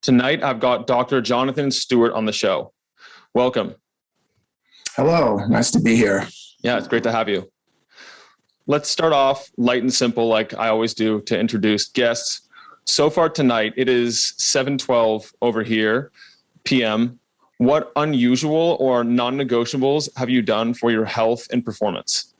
Tonight, I've got Dr. Jonathan Stewart on the show. Welcome. Hello, nice to be here. Yeah, it's great to have you. Let's start off light and simple, like I always do to introduce guests. So far tonight, it is 7:12 over here, p.m. What unusual or non-negotiables have you done for your health and performance?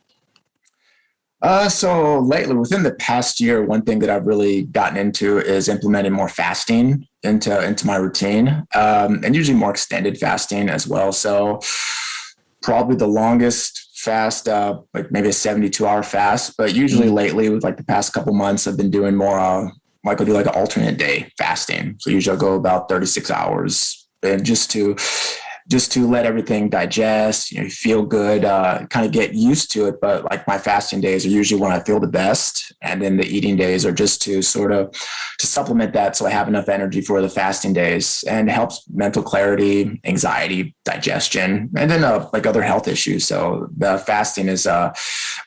So lately, within the past year, one thing that I've really gotten into is implementing more fasting into my routine, and usually more extended fasting as well. So probably the longest fast, like maybe a 72-hour fast, but usually lately, with like the past couple months, I've been doing more, like I'll do like an alternate day fasting. So usually I'll go about 36 hours, and just to let everything digest, feel good, kind of get used to it. But like my fasting days are usually when I feel the best. And then the eating days are just to sort of to supplement that. So I have enough energy for the fasting days, and it helps mental clarity, anxiety, digestion, and then like other health issues. So the fasting is, I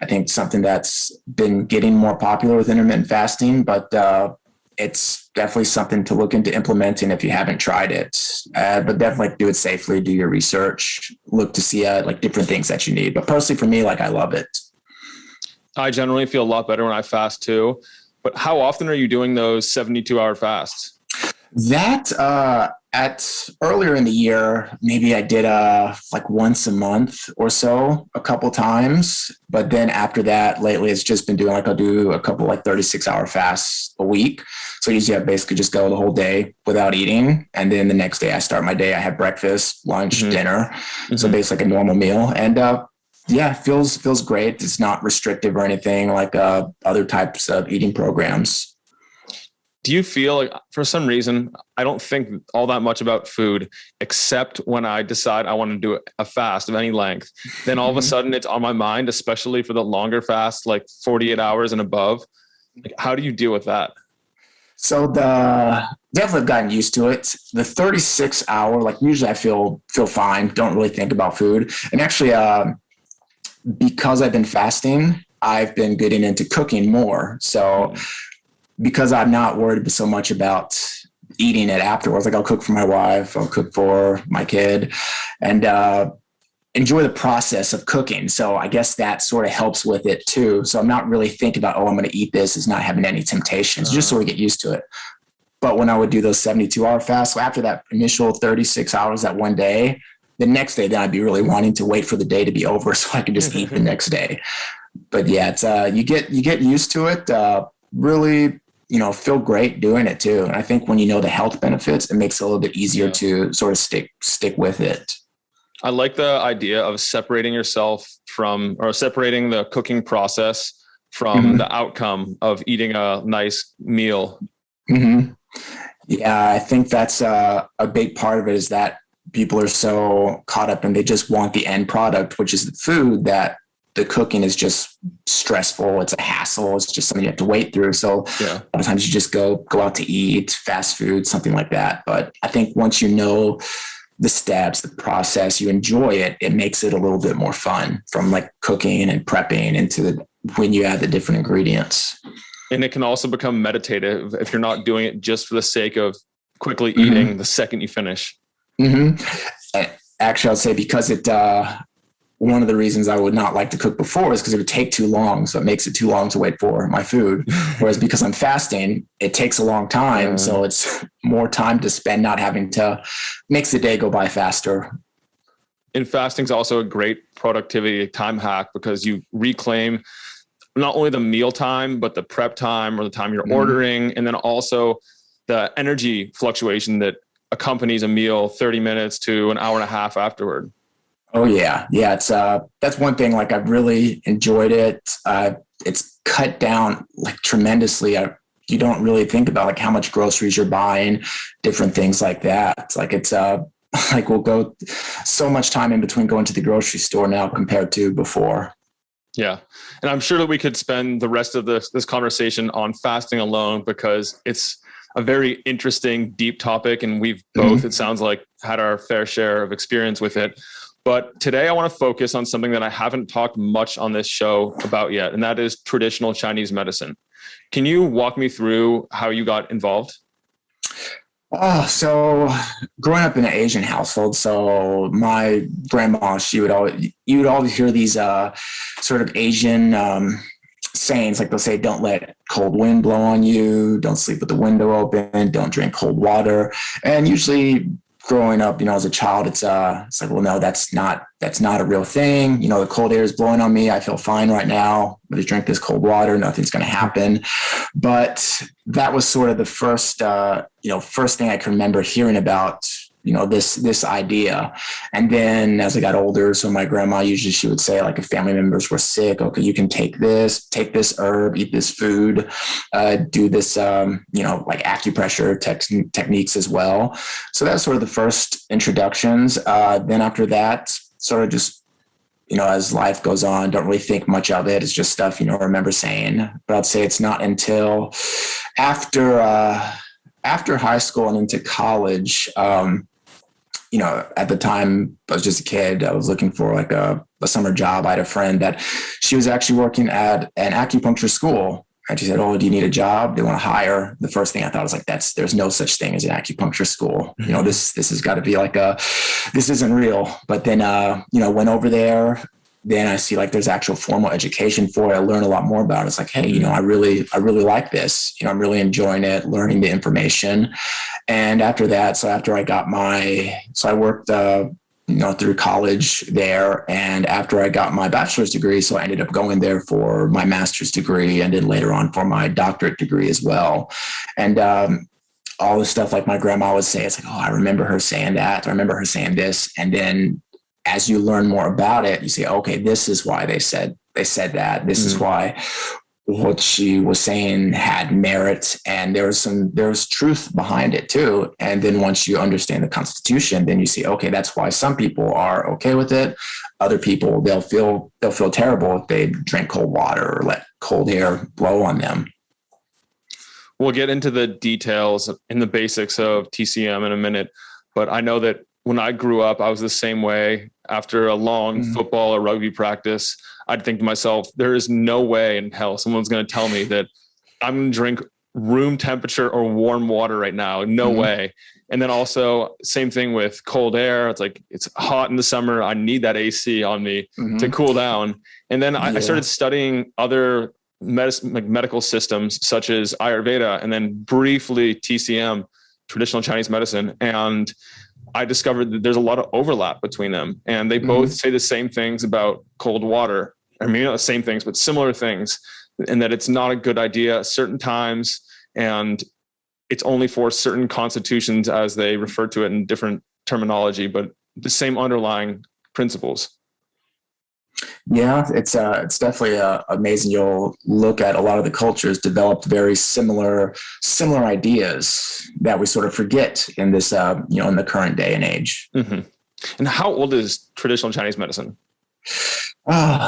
think, something that's been getting more popular with intermittent fasting, but it's definitely something to look into implementing if you haven't tried it. But definitely do it safely, do your research, look to see like different things that you need. But personally for me, like I love it. I generally feel a lot better when I fast too. But how often are you doing those 72-hour fasts? That at earlier in the year, maybe I did like once a month or so, a couple times. But then after that, lately it's just been doing like I'll do a couple like 36-hour fasts a week. So usually I basically just go the whole day without eating, and then the next day I start my day. I have breakfast, lunch, dinner, so basically like a normal meal, and yeah, feels great. It's not restrictive or anything like other types of eating programs. Do you feel like, for some reason, I don't think all that much about food, except when I decide I want to do a fast of any length, then all of a sudden it's on my mind, especially for the longer fast, like 48 hours and above. Like, how do you deal with that? So definitely gotten used to it. The 36-hour, like usually I feel fine, don't really think about food. And actually, because I've been fasting, I've been getting into cooking more. So because I'm not worried so much about eating it afterwards, like I'll cook for my wife, I'll cook for my kid, and enjoy the process of cooking. So I guess that sort of helps with it too. So I'm not really thinking about, I'm going to eat this, is not having any temptations, just sort of get used to it. But when I would do those 72-hour fasts, so after that initial 36 hours that one day, the next day, then I'd be really wanting to wait for the day to be over so I can just eat the next day. But yeah, it's you get used to it. Really, feel great doing it too. And I think when you know the health benefits, it makes it a little bit easier to sort of stick with it. I like the idea of separating yourself from, or separating the cooking process from the outcome of eating a nice meal. Yeah, I think that's a big part of it, is that people are so caught up and they just want the end product, which is the food, that the cooking is just stressful. It's a hassle. It's just something you have to wait through. So a lot of times you just go out to eat fast food, something like that. But I think once you know the steps, the process, you enjoy it, it makes it a little bit more fun, from like cooking and prepping into when you add the different ingredients. And it can also become meditative if you're not doing it just for the sake of quickly eating the second you finish. Actually, I'll say, because it, one of the reasons I would not like to cook before is because it would take too long. So it makes it too long to wait for my food. Whereas because I'm fasting, it takes a long time. So it's more time to spend not having to, makes the day go by faster. And fasting is also a great productivity time hack, because you reclaim not only the meal time, but the prep time, or the time you're ordering. And then also the energy fluctuation that accompanies a meal 30 minutes to an hour and a half afterward. Oh yeah. Yeah. It's, that's one thing, like I've really enjoyed it. It's cut down like tremendously. You don't really think about like how much groceries you're buying, different things like that. It's like, like we'll go so much time in between going to the grocery store now compared to before. Yeah. And I'm sure that we could spend the rest of this conversation on fasting alone, because it's a very interesting, deep topic. And we've both, it sounds like, had our fair share of experience with it. But today I want to focus on something that I haven't talked much on this show about yet, and that is traditional Chinese medicine. Can you walk me through how you got involved? So growing up in an Asian household, so my grandma, you would always hear these sort of Asian sayings, like they'll say, don't let cold wind blow on you, don't sleep with the window open, don't drink cold water. And usually growing up, as a child, it's like, well, no, that's not a real thing. The cold air is blowing on me. I feel fine right now. I'm going to drink this cold water. Nothing's going to happen. But that was sort of the first thing I can remember hearing about, this idea. And then as I got older, so my grandma, usually she would say, like, if family members were sick, okay, you can take this herb, eat this food, do this, like acupressure techniques as well. So that's sort of the first introductions. Then after that, sort of just, as life goes on, don't really think much of it. It's just stuff, I remember saying. But I'd say it's not until after high school and into college, at the time I was just a kid. I was looking for like a summer job. I had a friend that she was actually working at an acupuncture school. And she said, "Oh, do you need a job? They want to hire." The first thing I thought was like, there's no such thing as an acupuncture school. This has got to be like this isn't real. But then, went over there. Then I see like there's actual formal education for it. I learn a lot more about it. It's like, hey, I really like this. I'm really enjoying it, learning the information. And after that, so after I got I worked, through college there. And after I got my bachelor's degree, so I ended up going there for my master's degree and then later on for my doctorate degree as well. And, all the stuff like my grandma would say, it's like, oh, I remember her saying that. I remember her saying this. And then as you learn more about it, you say, okay, this is why they said that. This is why what she was saying had merit, and there was truth behind it too. And then once you understand the Constitution, then you see, okay, that's why some people are okay with it. Other people, they'll feel terrible if they drink cold water or let cold air blow on them. We'll get into the details and the basics of TCM in a minute, but I know that when I grew up, I was the same way. After a long football or rugby practice, I'd think to myself, there is no way in hell someone's going to tell me that I'm going to drink room temperature or warm water right now. No way. And then also same thing with cold air. It's like, it's hot in the summer. I need that AC on me to cool down. And then I started studying other medical systems such as Ayurveda and then briefly TCM, traditional Chinese medicine. And I discovered that there's a lot of overlap between them, and they both say the same things about cold water. I mean, not the same things, but similar things, and that it's not a good idea at certain times, and it's only for certain constitutions, as they refer to it in different terminology, but the same underlying principles. Yeah, it's definitely amazing. You'll look at a lot of the cultures developed very similar ideas that we sort of forget in this, in the current day and age. And how old is traditional Chinese medicine?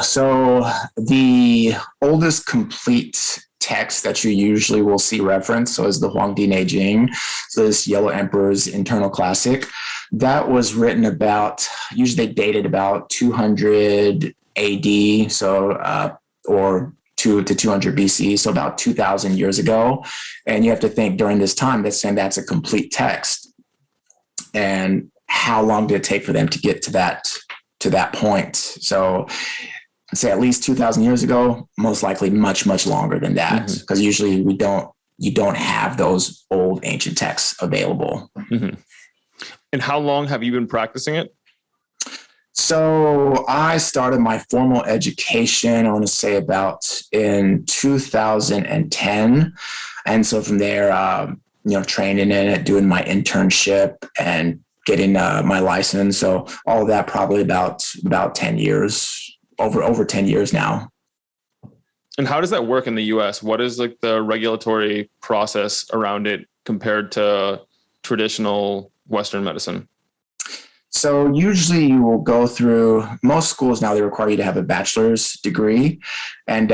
So the oldest complete text that you usually will see reference, so is the Huangdi Neijing, so this Yellow Emperor's internal classic. That was written about, usually dated about 200 AD, so or 200 to 200 BC, so about 2,000 years ago. And you have to think during this time, that's a complete text. And how long did it take for them to get to that point? So I'd say at least 2,000 years ago, most likely much, much longer than that, because usually you don't have those old ancient texts available. And how long have you been practicing it? So I started my formal education, I want to say about in 2010. And so from there, training in it, doing my internship and getting my license. So all of that probably about 10 years, over 10 years now. And how does that work in the US? What is like the regulatory process around it compared to traditional Western medicine? So usually you will go through, most schools now, they require you to have a bachelor's degree. And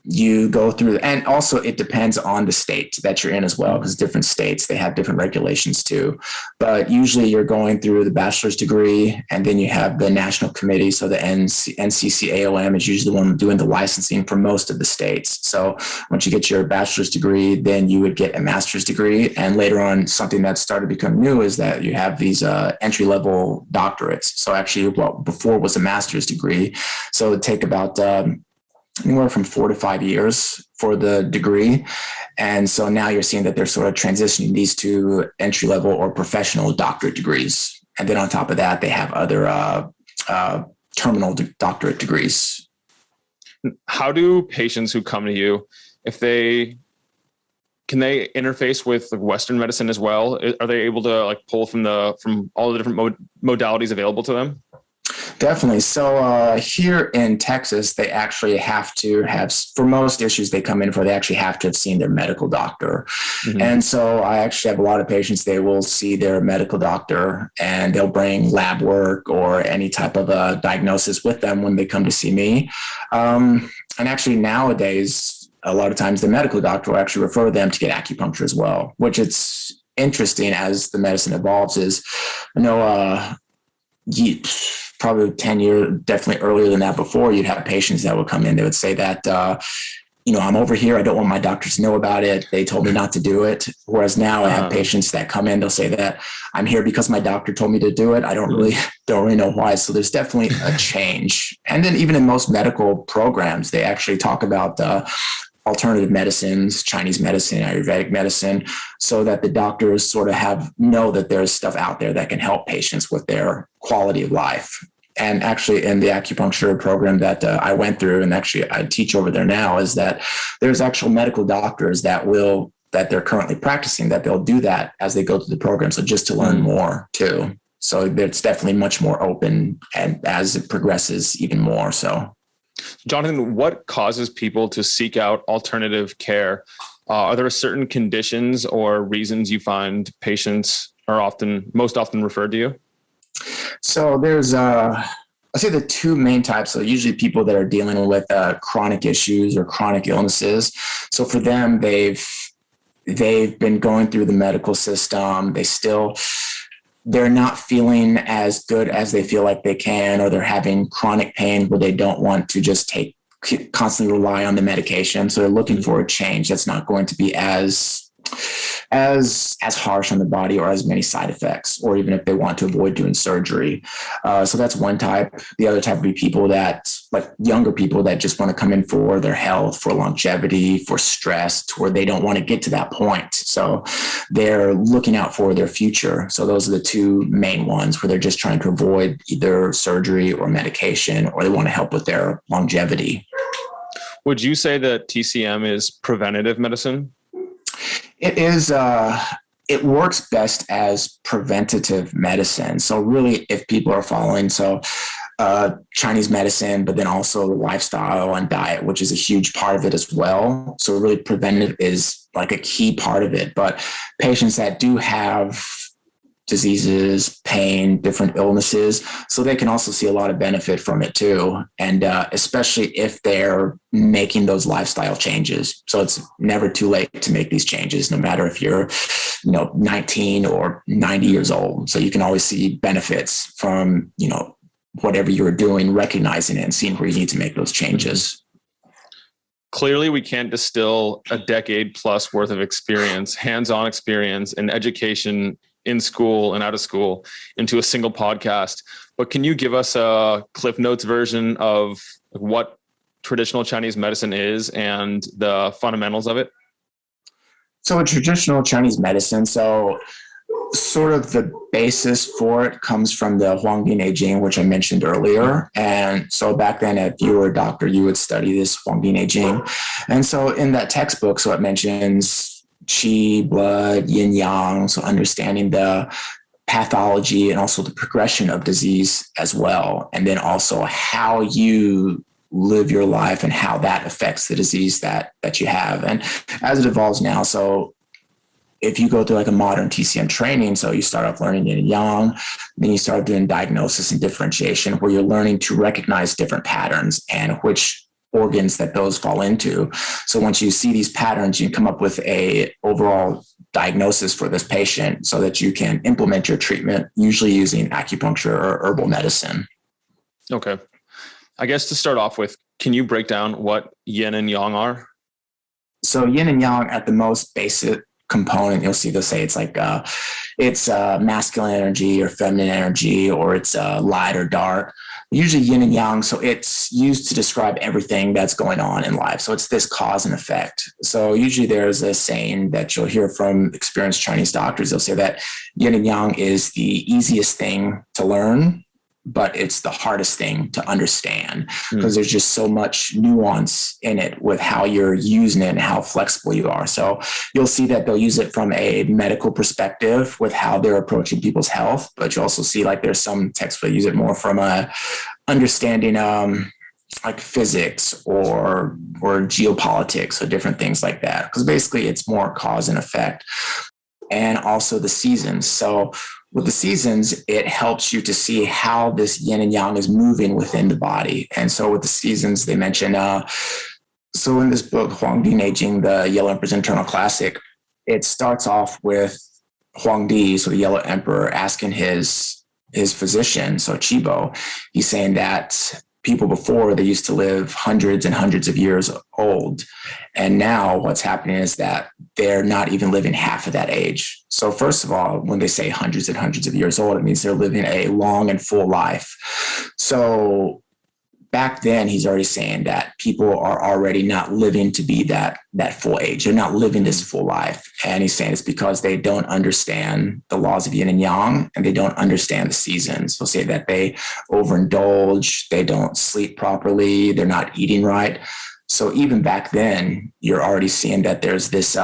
you go through, and also it depends on the state that you're in as well, because different states, they have different regulations too. But usually you're going through the bachelor's degree, and then you have the national committee. So the NCCAOM is usually the one doing the licensing for most of the states. So once you get your bachelor's degree, then you would get a master's degree. And later on, something that started to become new is that you have these entry-level doctorates. So actually what before was a master's degree. So it would take about anywhere from 4 to 5 years for the degree. And so now you're seeing that they're sort of transitioning these to entry level or professional doctorate degrees. And then on top of that, they have other terminal doctorate degrees. How do patients who come to you, can they interface with Western medicine as well? Are they able to like pull from all the different modalities available to them? Definitely. So here in Texas, they actually have to have, for most issues they come in for, they actually have to have seen their medical doctor. Mm-hmm. And so I actually have a lot of patients, they will see their medical doctor and they'll bring lab work or any type of a diagnosis with them when they come to see me. And actually nowadays, a lot of times the medical doctor will actually refer them to get acupuncture as well, which it's interesting as the medicine evolves is, probably 10 years, definitely earlier than that before, you'd have patients that would come in. They would say that, I'm over here. I don't want my doctor to know about it. They told me not to do it. Whereas now I have patients that come in, they'll say that I'm here because my doctor told me to do it. I don't really know why. So there's definitely a change. And then even in most medical programs, they actually talk about alternative medicines, Chinese medicine, Ayurvedic medicine, so that the doctors sort of know that there's stuff out there that can help patients with their quality of life. And actually in the acupuncture program that I went through, and actually I teach over there now, is that there's actual medical doctors that they're currently practicing, that they'll do that as they go through the program. So just to learn more too. So it's definitely much more open, and as it progresses even more so. Jonathan, what causes people to seek out alternative care? Are there certain conditions or reasons you find patients are most often referred to you? So there's, I say the two main types. So usually people that are dealing with chronic issues or chronic illnesses. So for them, they've been going through the medical system. They're not feeling as good as they feel like they can, or they're having chronic pain where they don't want to just constantly rely on the medication. So they're looking for a change that's not going to be as harsh on the body or as many side effects, or even if they want to avoid doing surgery. So that's one type. The other type would be people like younger people that just want to come in for their health, for longevity, for stress, to where they don't want to get to that point. So they're looking out for their future. So those are the two main ones, where they're just trying to avoid either surgery or medication, or they want to help with their longevity. Would you say that TCM is preventative medicine? It is. It works best as preventative medicine. So really, if people are following Chinese medicine, but then also the lifestyle and diet, which is a huge part of it as well. So really, preventative is like a key part of it. But patients that do have diseases, pain, different illnesses, so they can also see a lot of benefit from it too. And especially if they're making those lifestyle changes. So it's never too late to make these changes, no matter if you're 19 or 90 years old. So you can always see benefits from, whatever you're doing, recognizing it and seeing where you need to make those changes. Clearly, we can't distill a decade plus worth of experience, hands-on experience, and education in school and out of school into a single podcast. But can you give us a Cliff Notes version of what traditional Chinese medicine is and the fundamentals of it? So a traditional Chinese medicine, sort of the basis for it comes from the Huangbin I Ching, which I mentioned earlier. And so back then, if you were a doctor, you would study this Huangbin I Ching. And so in that textbook, so it mentions qi, blood, yin yang, so understanding the pathology and also the progression of disease as well. And then also how you live your life and how that affects the disease that you have. And as it evolves now, so if you go through like a modern TCM training, so you start off learning yin and yang, then you start doing diagnosis and differentiation, where you're learning to recognize different patterns and which organs that those fall into. So once you see these patterns, you can come up with a overall diagnosis for this patient so that you can implement your treatment, usually using acupuncture or herbal medicine. Okay. I guess to start off with, can you break down what yin and yang are? So yin and yang at the most basic component, you'll see they'll say it's like it's masculine energy or feminine energy, or it's light or dark. Usually yin and yang, so it's used to describe everything that's going on in life. So it's this cause and effect. So usually there's a saying that you'll hear from experienced Chinese doctors. They'll say that yin and yang is the easiest thing to learn, but it's the hardest thing to understand because there's just so much nuance in it with how you're using it and how flexible you are. So you'll see that they'll use it from a medical perspective with how they're approaching people's health, but you also see like there's some texts that use it more from a understanding like physics or geopolitics or different things like that. Because basically it's more cause and effect. And also the seasons. So with the seasons, it helps you to see how this yin and yang is moving within the body. And so with the seasons, they mention, so in this book, Huangdi Neijing, the Yellow Emperor's Internal Classic, it starts off with Huangdi, so the Yellow Emperor, asking his physician, so Chibo, he's saying that people before, they used to live hundreds and hundreds of years old. And now what's happening is that they're not even living half of that age. So first of all, when they say hundreds and hundreds of years old, it means they're living a long and full life. So back then, he's already saying that people are already not living to be that full age. They're not living this full life. And he's saying it's because they don't understand the laws of yin and yang, and they don't understand the seasons. He'll say that they overindulge, they don't sleep properly, they're not eating right. So even back then, you're already seeing that there's this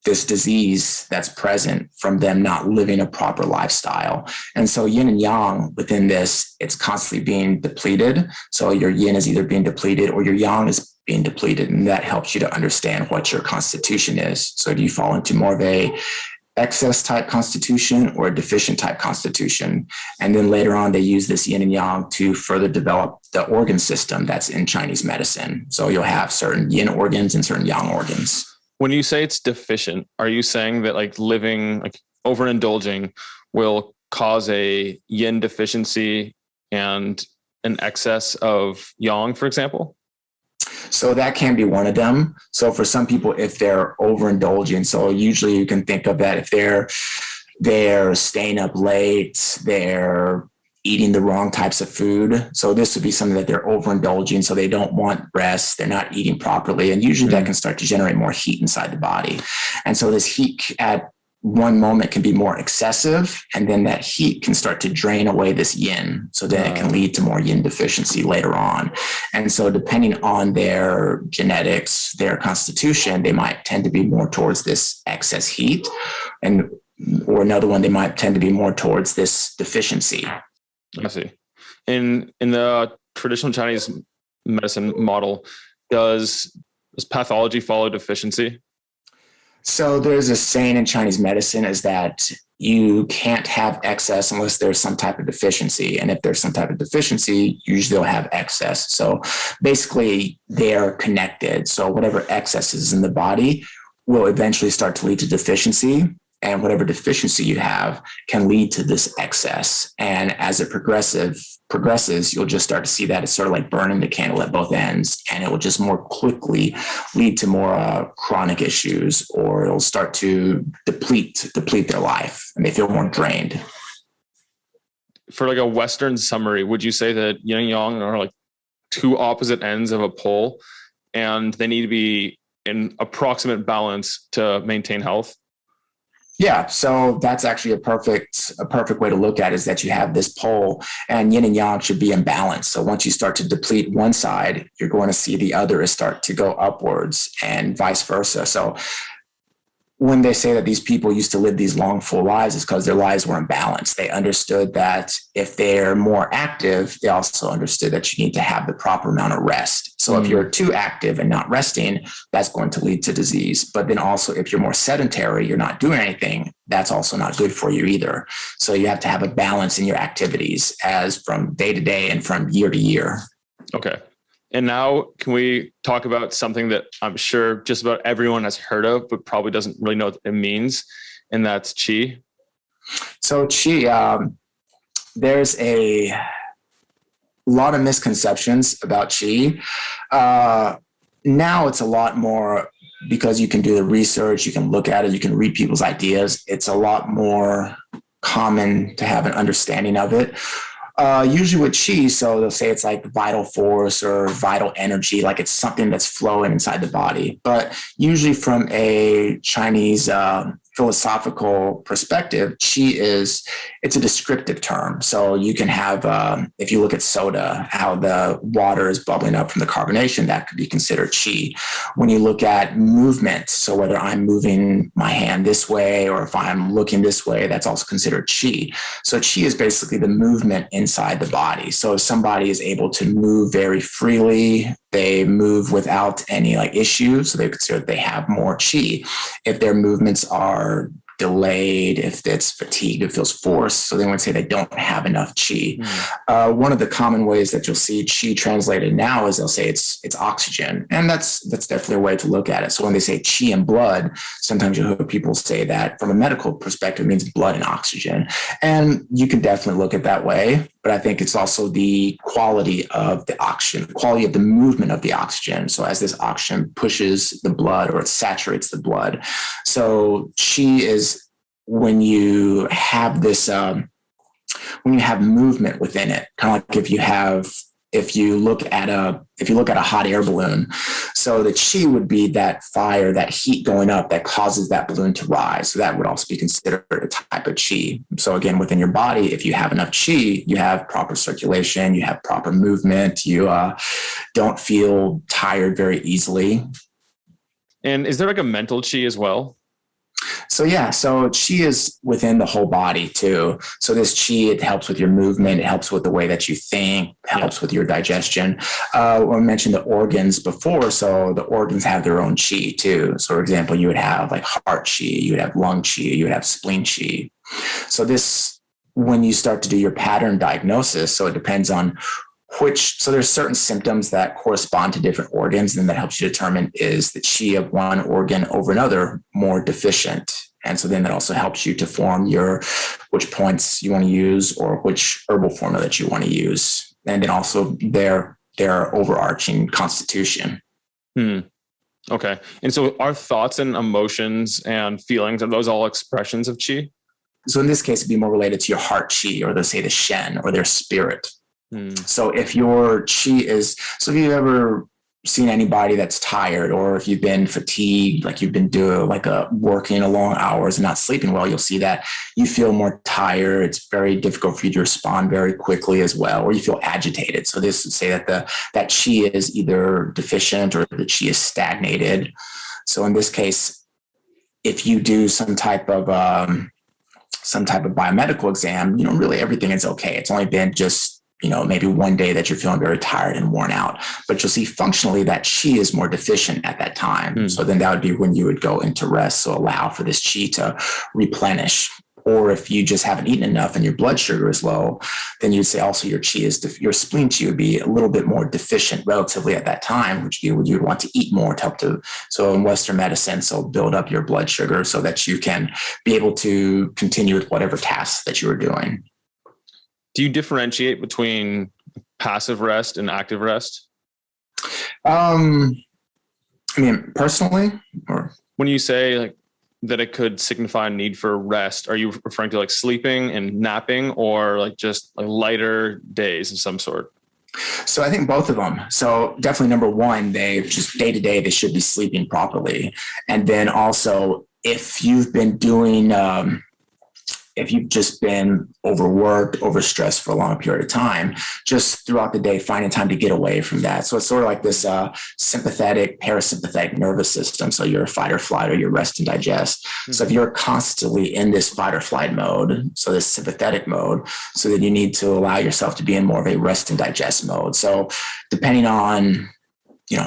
disease that's present from them not living a proper lifestyle. And so yin and yang within this, it's constantly being depleted. So your yin is either being depleted or your yang is being depleted. And that helps you to understand what your constitution is. So do you fall into more of a excess type constitution or a deficient type constitution? And then later on, they use this yin and yang to further develop the organ system that's in Chinese medicine. So you'll have certain yin organs and certain yang organs. When you say it's deficient, are you saying that like living, like overindulging will cause a yin deficiency and an excess of yang, for example? So that can be one of them. So for some people, if they're overindulging, so usually you can think of that if they're staying up late, they're eating the wrong types of food. So this would be something that they're overindulging. So they don't want rest. They're not eating properly. And usually that can start to generate more heat inside the body. And so this heat at one moment can be more excessive. And then that heat can start to drain away this yin. So then it can lead to more yin deficiency later on. And so depending on their genetics, their constitution, they might tend to be more towards this excess heat. Or another one, they might tend to be more towards this deficiency. I see. In the traditional Chinese medicine model, does pathology follow deficiency? So there's a saying in Chinese medicine is that you can't have excess unless there's some type of deficiency. And if there's some type of deficiency, usually they'll have excess. So basically they're connected. So whatever excess is in the body will eventually start to lead to deficiency. And whatever deficiency you have can lead to this excess. And as it progresses, you'll just start to see that it's sort of like burning the candle at both ends. And it will just more quickly lead to more chronic issues, or it'll start to deplete their life and they feel more drained. For like a Western summary, would you say that yin and yang are like two opposite ends of a pole and they need to be in approximate balance to maintain health? Yeah, so that's actually a perfect way to look at it, is that you have this pole and yin and yang should be in balance. So once you start to deplete one side, you're going to see the other is start to go upwards and vice versa. So when they say that these people used to live these long, full lives, it's because their lives were in balance. They understood that if they're more active, they also understood that you need to have the proper amount of rest. So if you're too active and not resting, that's going to lead to disease. But then also if you're more sedentary, you're not doing anything, that's also not good for you either. So you have to have a balance in your activities as from day to day and from year to year. Okay. And now can we talk about something that I'm sure just about everyone has heard of, but probably doesn't really know what it means, and that's qi. So qi, there's a lot of misconceptions about qi. Now it's a lot more because you can do the research, you can look at it, you can read people's ideas. It's a lot more common to have an understanding of it. Usually with qi, so they'll say it's like vital force or vital energy, like it's something that's flowing inside the body. But usually from a Chinese philosophical perspective, qi it's a descriptive term. So you can have, if you look at soda, how the water is bubbling up from the carbonation, that could be considered qi. When you look at movement, so whether I'm moving my hand this way or if I'm looking this way, that's also considered qi. So qi is basically the movement inside the body. So if somebody is able to move very freely, they move without any like issues, so they consider they have more qi. If their movements are delayed, if it's fatigued, it feels forced, so they would say they don't have enough qi. One of the common ways that you'll see qi translated now is they'll say it's oxygen, and that's definitely a way to look at it. So when they say qi and blood, sometimes you'll hear people say that from a medical perspective it means blood and oxygen, and you can definitely look at it that way. But I think it's also the quality of the oxygen, quality of the movement of the oxygen. So as this oxygen pushes the blood or it saturates the blood. So qi is when you have this, when you have movement within it, kind of like if you look at a hot air balloon. So the qi would be that fire, that heat going up that causes that balloon to rise. So that would also be considered a type of qi. So again, within your body, if you have enough qi, you have proper circulation, you have proper movement, you don't feel tired very easily. And is there like a mental qi as well? So yeah, so qi is within the whole body too. So this qi, it helps with your movement, it helps with the way that you think, helps with your digestion. I mentioned the organs before, so the organs have their own qi too. So for example, you would have like heart qi, you would have lung qi, you would have spleen qi. So this, when you start to do your pattern diagnosis, so it depends on so there's certain symptoms that correspond to different organs, and that helps you determine is the qi of one organ over another more deficient. And so then that also helps you to form which points you want to use or which herbal formula that you want to use. And then also their overarching constitution. Okay. And so are thoughts and emotions and feelings, are those all expressions of qi? So in this case, it'd be more related to your heart qi, or let's say the shen, or their spirit. So if your qi if you've ever seen anybody that's tired, or if you've been fatigued, like you've been doing working a long hours and not sleeping well, you'll see that you feel more tired. It's very difficult for you to respond very quickly as well, or you feel agitated. So this would say that that qi is either deficient or the qi is stagnated. So in this case, if you do some type of biomedical exam, really everything is okay. It's only been just maybe one day that you're feeling very tired and worn out, but you'll see functionally that qi is more deficient at that time. So then that would be when you would go into rest. So allow for this qi to replenish. Or if you just haven't eaten enough and your blood sugar is low, then you'd say also your qi your spleen qi would be a little bit more deficient relatively at that time, which you would want to eat more to help so in Western medicine, so build up your blood sugar so that you can be able to continue with whatever tasks that you were doing. Do you differentiate between passive rest and active rest? Personally, or when you say like that it could signify a need for rest, are you referring to like sleeping and napping, or like just like lighter days of some sort? So I think both of them. So definitely number one, they just day to day, they should be sleeping properly. And then also if you've been doing, if you've just been overworked, overstressed for a long period of time, just throughout the day, finding time to get away from that. So it's sort of like this sympathetic, parasympathetic nervous system. So you're fight or flight, or you're rest and digest. Mm-hmm. So if you're constantly in this fight or flight mode, so this sympathetic mode, so then you need to allow yourself to be in more of a rest and digest mode. So depending on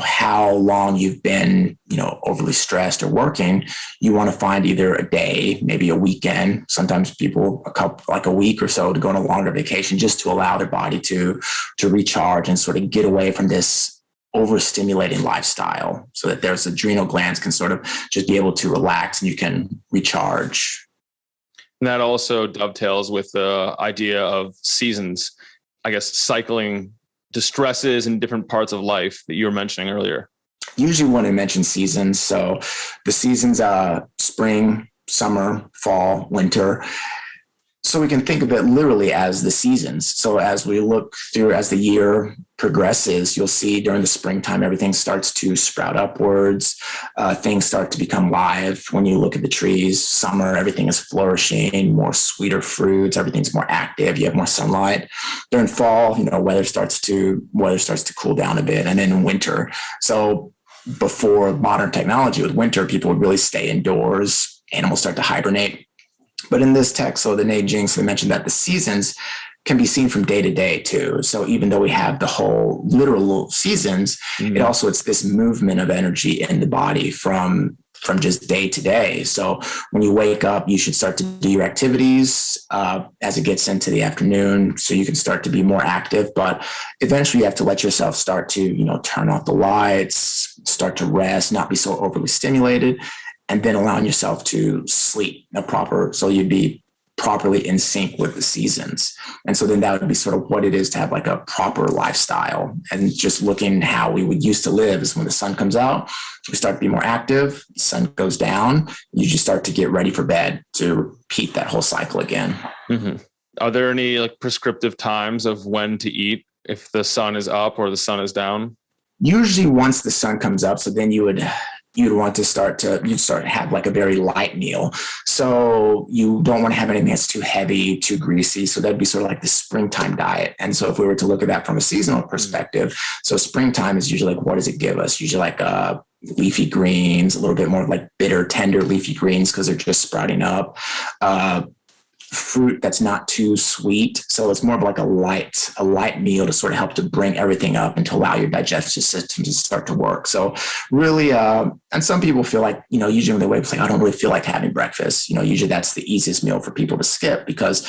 how long you've been, overly stressed or working, you want to find either a day, maybe a weekend, sometimes people like a week or so to go on a longer vacation, just to allow their body to recharge and sort of get away from this overstimulating lifestyle, so that there's adrenal glands can sort of just be able to relax and you can recharge. And that also dovetails with the idea of seasons, I guess, cycling distresses in different parts of life that you were mentioning earlier. Usually when I mention seasons, so the seasons, spring, summer, fall, winter. So we can think of it literally as the seasons. So as we look through, as the year progresses, you'll see during the springtime, everything starts to sprout upwards. Things start to become live when you look at the trees. Summer, everything is flourishing, more sweeter fruits, everything's more active. You have more sunlight. During fall, weather starts to cool down a bit. And then in winter. So before modern technology, with winter, people would really stay indoors. Animals start to hibernate. But in this text, so the Neijing, so they mentioned that the seasons can be seen from day to day too. So even though we have the whole literal seasons, it's this movement of energy in the body from just day to day. So when you wake up, you should start to do your activities as it gets into the afternoon, so you can start to be more active. But eventually you have to let yourself start to, turn off the lights, start to rest, not be so overly stimulated, and then allowing yourself to sleep so you'd be properly in sync with the seasons. And so then that would be sort of what it is to have like a proper lifestyle. And just looking how we would used to live is when the sun comes out, we start to be more active, the sun goes down, you just start to get ready for bed to repeat that whole cycle again. Mm-hmm. Are there any prescriptive times of when to eat if the sun is up or the sun is down? Usually once the sun comes up, so then you'd want to start to have like a very light meal. So you don't want to have anything that's too heavy, too greasy. So that'd be sort of like the springtime diet. And so if we were to look at that from a seasonal perspective, so springtime is usually like, what does it give us? Usually like leafy greens, a little bit more like bitter, tender leafy greens, because they're just sprouting up. Fruit that's not too sweet. So it's more of like a light meal to sort of help to bring everything up and to allow your digestive system to start to work. So really, and some people feel like, usually when they wake up, like, I don't really feel like having breakfast. Usually that's the easiest meal for people to skip, because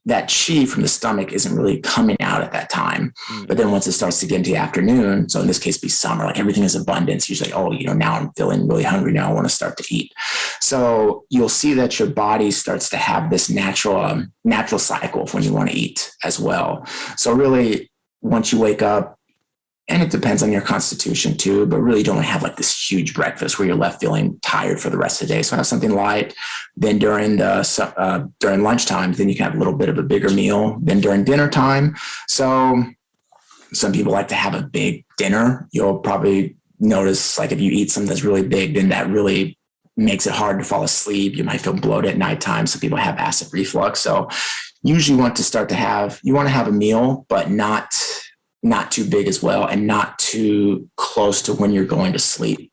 that chi from the stomach isn't really coming out at that time. But then once it starts to get into the afternoon, so in this case be summer, like everything is abundance. Usually, now I'm feeling really hungry. Now I want to start to eat. So you'll see that your body starts to have this natural cycle of when you want to eat as well. So really, once you wake up, and it depends on your constitution too, but really you don't want to have like this huge breakfast where you're left feeling tired for the rest of the day. So have something light. Then during lunchtime, then you can have a little bit of a bigger meal. Then during dinner time. So some people like to have a big dinner. You'll probably notice, like, if you eat something that's really big, then that really makes it hard to fall asleep. You might feel bloated at nighttime. Some people have acid reflux. So usually you want to have a meal, but not too big as well, and not too close to when you're going to sleep.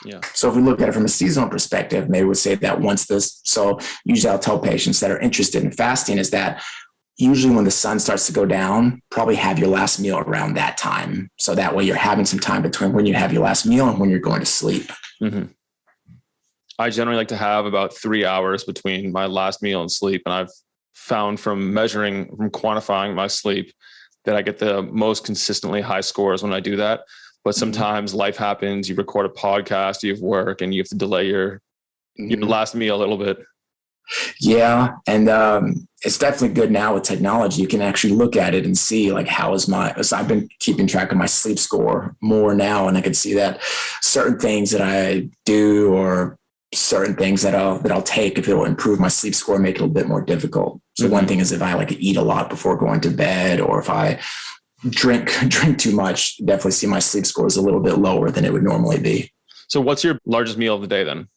Yeah. So if we look at it from a seasonal perspective, they would say that so usually I'll tell patients that are interested in fasting is that usually when the sun starts to go down, probably have your last meal around that time. So that way you're having some time between when you have your last meal and when you're going to sleep. Mm-hmm. I generally like to have about 3 hours between my last meal and sleep. And I've found from quantifying my sleep that I get the most consistently high scores when I do that. But sometimes life happens, you record a podcast, you have work, and you have to delay your last meal a little bit. Yeah. And it's definitely good now with technology. You can actually look at it and see like, so I've been keeping track of my sleep score more now. And I can see that certain things that I do or certain things that I'll take, if it will improve my sleep score, make it a little bit more difficult. So one thing is if I eat a lot before going to bed, or if I drink too much, definitely see my sleep scores a little bit lower than it would normally be. So what's your largest meal of the day then?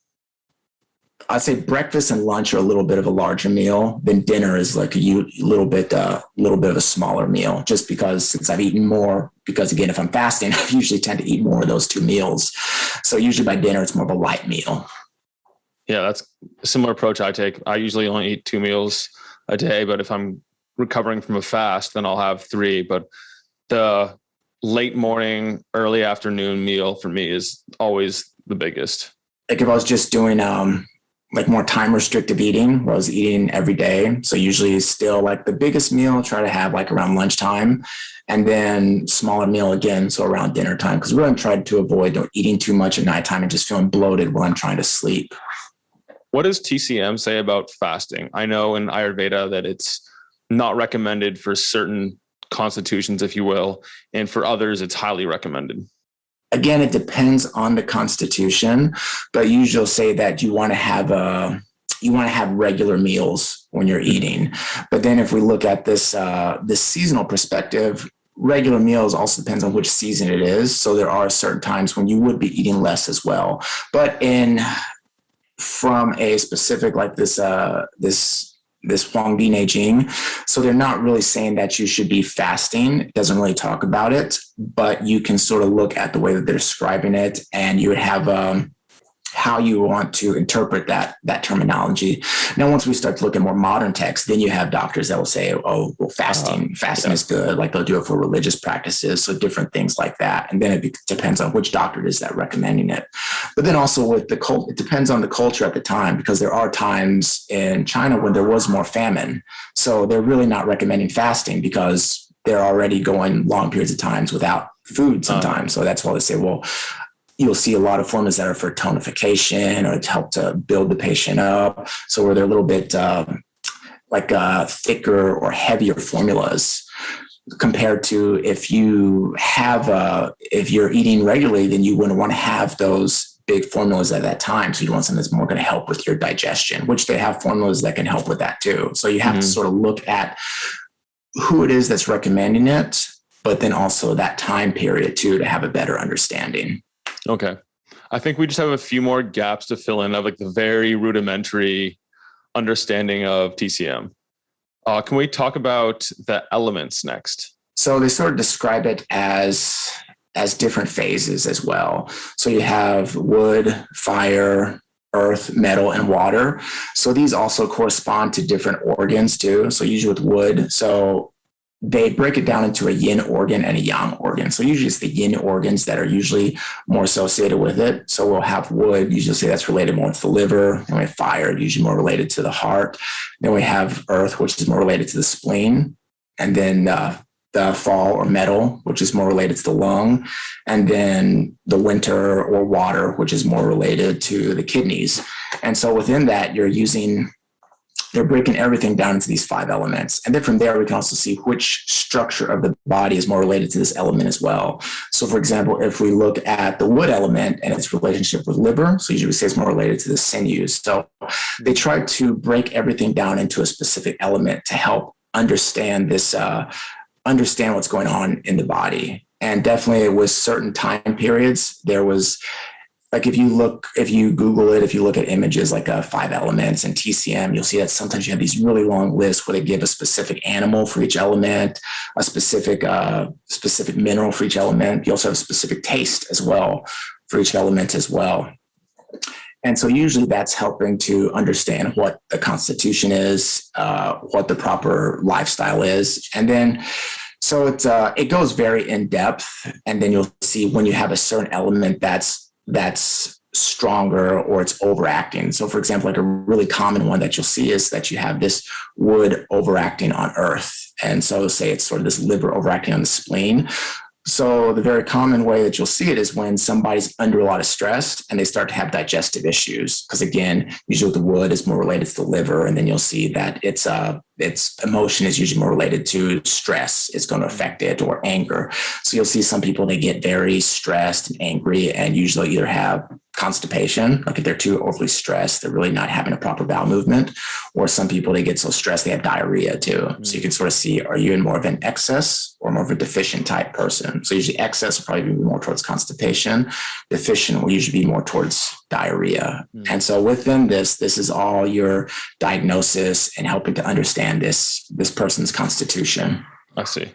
I'd say breakfast and lunch are a little bit of a larger meal. Then dinner is like a little bit of a smaller meal, just because since I've eaten more, because again, if I'm fasting, I usually tend to eat more of those two meals. So usually by dinner, it's more of a light meal. Yeah, that's a similar approach I take. I usually only eat 2 meals a day, but if I'm recovering from a fast, then I'll have 3. But the late morning, early afternoon meal for me is always the biggest. Like if I was just doing like more time restrictive eating, where I was eating every day. So usually still like the biggest meal, try to have like around lunchtime, and then smaller meal again, so around dinner time. Because really I'm trying to avoid eating too much at nighttime and just feeling bloated while I'm trying to sleep. What does TCM say about fasting? I know in Ayurveda that it's not recommended for certain constitutions, if you will, and for others, it's highly recommended. Again, it depends on the constitution, but usually say that you want to have regular meals when you're eating. But then if we look at this seasonal perspective, regular meals also depends on which season it is. So there are certain times when you would be eating less as well. But from a specific like this Huang Di Neijing. So they're not really saying that you should be fasting. It doesn't really talk about it, but you can sort of look at the way that they're describing it, and you would have how you want to interpret that terminology. Now, once we start to look at more modern texts, then you have doctors that will say, oh, well, fasting is good. Like they'll do it for religious practices. So different things like that. And then it depends on which doctor it is that recommending it. But then also with the cult, it depends on the culture at the time, because there are times in China when there was more famine. So they're really not recommending fasting because they're already going long periods of times without food sometimes. So that's why they say, well, you'll see a lot of formulas that are for tonification or to help to build the patient up. So where they're a little bit thicker or heavier formulas compared to if you're eating regularly, then you wouldn't want to have those big formulas at that time. So you want something that's more going to help with your digestion, which they have formulas that can help with that too. So you have to sort of look at who it is that's recommending it, but then also that time period too, to have a better understanding. Okay. I think we just have a few more gaps to fill in of like the very rudimentary understanding of TCM. Can we talk about the elements next? So they sort of describe it as different phases as well. So you have wood, fire, earth, metal, and water. So these also correspond to different organs too. So usually with wood, so they break it down into a yin organ and a yang organ. So usually it's the yin organs that are usually more associated with it. So we'll have wood, usually say that's related more to the liver. And we have fire, usually more related to the heart. Then we have earth, which is more related to the spleen. And then the fall or metal, which is more related to the lung. And then the winter or water, which is more related to the kidneys. And so within that, they're breaking everything down into these 5 elements. And then from there, we can also see which structure of the body is more related to this element as well. So for example, if we look at the wood element and its relationship with liver, so usually we say it's more related to the sinews. So they try to break everything down into a specific element to help understand understand what's going on in the body. And definitely with certain time periods, there was, like if you Google it, if you look at images like 5 elements and TCM, you'll see that sometimes you have these really long lists where they give a specific animal for each element, a specific mineral for each element. You also have a specific taste as well for each element as well. And so usually that's helping to understand what the constitution is, what the proper lifestyle is. And then so it goes very in depth. And then you'll see when you have a certain element that's stronger or it's overacting. So for example, like a really common one that you'll see is that you have this wood overacting on earth. And so say it's sort of this liver overacting on the spleen. So the very common way that you'll see it is when somebody's under a lot of stress and they start to have digestive issues. Because again, usually the wood is more related to the liver. And then you'll see that its emotion is usually more related to stress. It's going to affect it, or anger. So you'll see some people, they get very stressed and angry and usually either have constipation, like if they're too overly stressed, they're really not having a proper bowel movement, or some people, they get so stressed, they have diarrhea too. Mm-hmm. So you can sort of see, are you in more of an excess or more of a deficient type person? So usually excess will probably be more towards constipation. Deficient will usually be more towards diarrhea. Mm-hmm. And so within this is all your diagnosis and helping to understand this person's constitution. I see.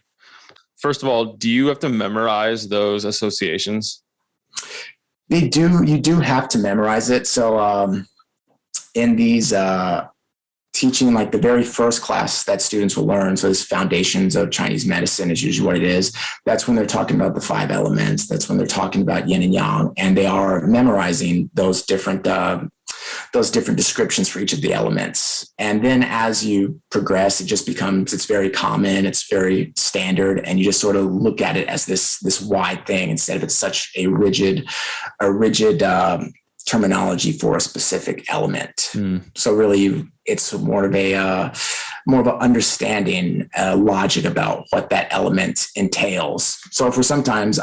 First of all, do you have to memorize those associations? They do. You do have to memorize it. So in these teaching, like the very first class that students will learn, so this Foundations of Chinese Medicine is usually what it is. That's when they're talking about the 5 elements. That's when they're talking about yin and yang, and they are memorizing those different those different descriptions for each of the elements. And then as you progress, it's very common, it's very standard, and you just sort of look at it as this wide thing instead of it's such a rigid terminology for a specific element. So really, it's more of an understanding, logic about what that element entails. So for sometimes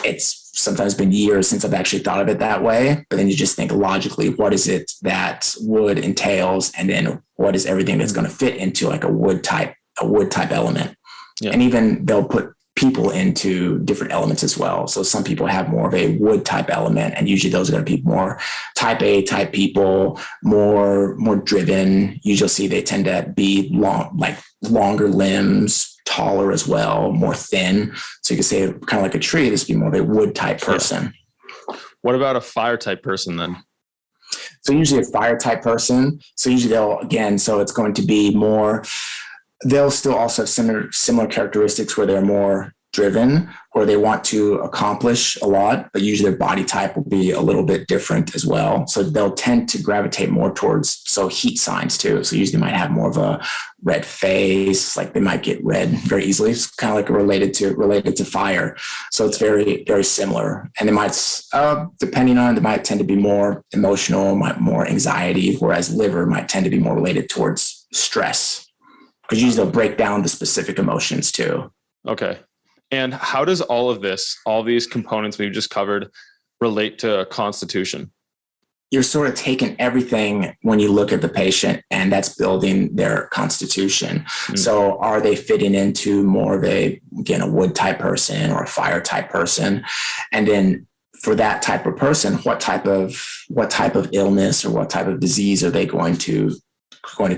it's sometimes been years since I've actually thought of it that way, but then you just think logically, what is it that wood entails? And then what is everything that's going to fit into like a wood type element? Yeah. And even they'll put people into different elements as well. So some people have more of a wood type element, and usually those are going to be more type A type people, more driven. Usually see they tend to be longer limbs, taller as well, more thin. So you can say kind of like a tree, this would be more of a wood type person. Yeah. What about a fire type person then? So usually a fire type person. So usually it's going to be more, they'll still also have similar characteristics where they're more driven, or they want to accomplish a lot, but usually their body type will be a little bit different as well. So they'll tend to gravitate more towards heat signs too. So usually they might have more of a red face, like they might get red very easily. It's kind of like related to fire. So it's very, very similar. And they might, they might tend to be more emotional, more anxiety, whereas liver might tend to be more related towards stress, because usually they'll break down the specific emotions too. Okay. And how does all these components we've just covered relate to constitution? You're sort of taking everything when you look at the patient, and that's building their constitution. Mm-hmm. So are they fitting into more of a wood type person or a fire type person? And then for that type of person, what type of illness or what type of disease are they going to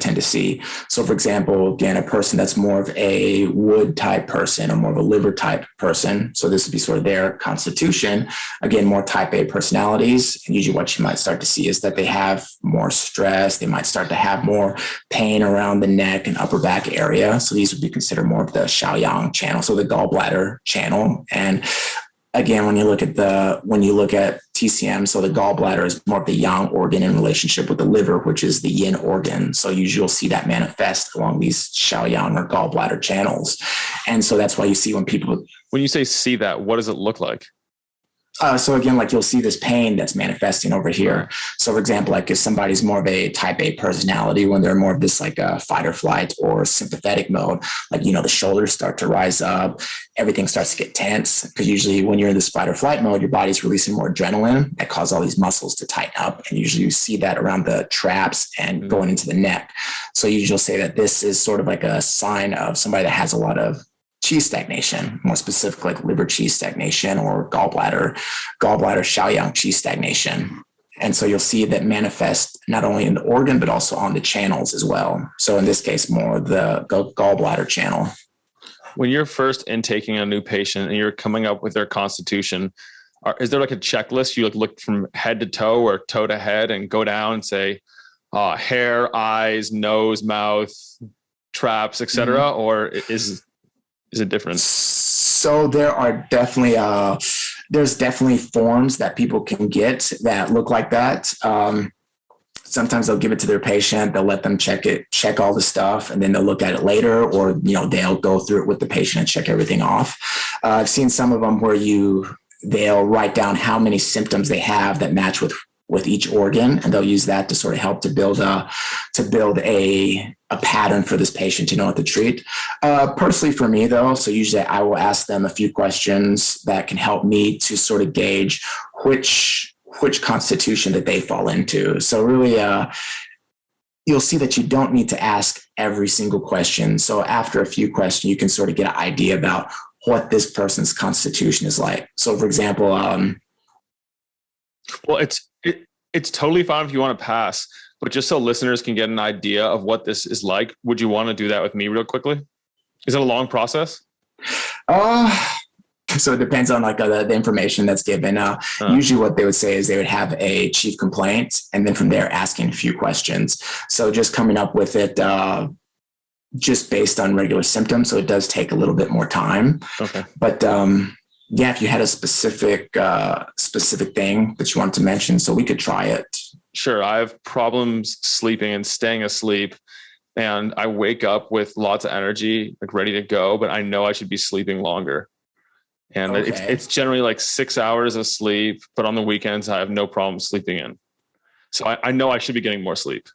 tend to see? So for example, again, a person that's more of a wood type person or more of a liver type person, so this would be sort of their constitution, again, more type A personalities. And usually what you might start to see is that they have more stress. They might start to have more pain around the neck and upper back area. So these would be considered more of the Xiaoyang channel, so the gallbladder channel. And again, when you look at TCM, so the gallbladder is more of the yang organ in relationship with the liver, which is the yin organ. So usually you'll see that manifest along these Xiaoyang or gallbladder channels. And so that's why you see when you say see that, what does it look like? So again, like you'll see this pain that's manifesting over here. So for example, like if somebody's more of a type A personality, when they're more of this like a fight or flight or sympathetic mode, like, the shoulders start to rise up, everything starts to get tense, because usually when you're in this fight or flight mode, your body's releasing more adrenaline that causes all these muscles to tighten up. And usually you see that around the traps and going into the neck. So usually you'll say that this is sort of like a sign of somebody that has a lot of qi stagnation, more specifically like liver qi stagnation or gallbladder Xiaoyang qi stagnation. And so you'll see that manifest not only in the organ, but also on the channels as well. So in this case, more the gallbladder channel. When you're first intaking a new patient and you're coming up with their constitution, is there like a checklist? You look from head to toe or toe to head and go down and say hair, eyes, nose, mouth, traps, etc. Mm-hmm. Or is it different? So there are definitely there's definitely forms that people can get that look like that. Sometimes they'll give it to their patient, they'll let them check all the stuff, and then they'll look at it later, or they'll go through it with the patient and check everything off. I've seen some of them where they'll write down how many symptoms they have that match with each organ, and they'll use that to sort of help to build a pattern for this patient to know what to treat. Personally for me though, so usually I will ask them a few questions that can help me to sort of gauge which constitution that they fall into. So really, you'll see that you don't need to ask every single question. So after a few questions, you can sort of get an idea about what this person's constitution is like. So for example, well, it's totally fine if you want to pass, but just so listeners can get an idea of what this is like, would you want to do that with me real quickly? Is it a long process? So it depends on like the information that's given. Usually what they would say is they would have a chief complaint, and then from there asking a few questions. So just coming up with it just based on regular symptoms. So it does take a little bit more time. Okay. But if you had a specific thing that you wanted to mention, so we could try it. Sure. I have problems sleeping and staying asleep, and I wake up with lots of energy, like ready to go, but I know I should be sleeping longer. And it's generally like 6 hours of sleep, but on the weekends I have no problem sleeping in. So I know I should be getting more sleep.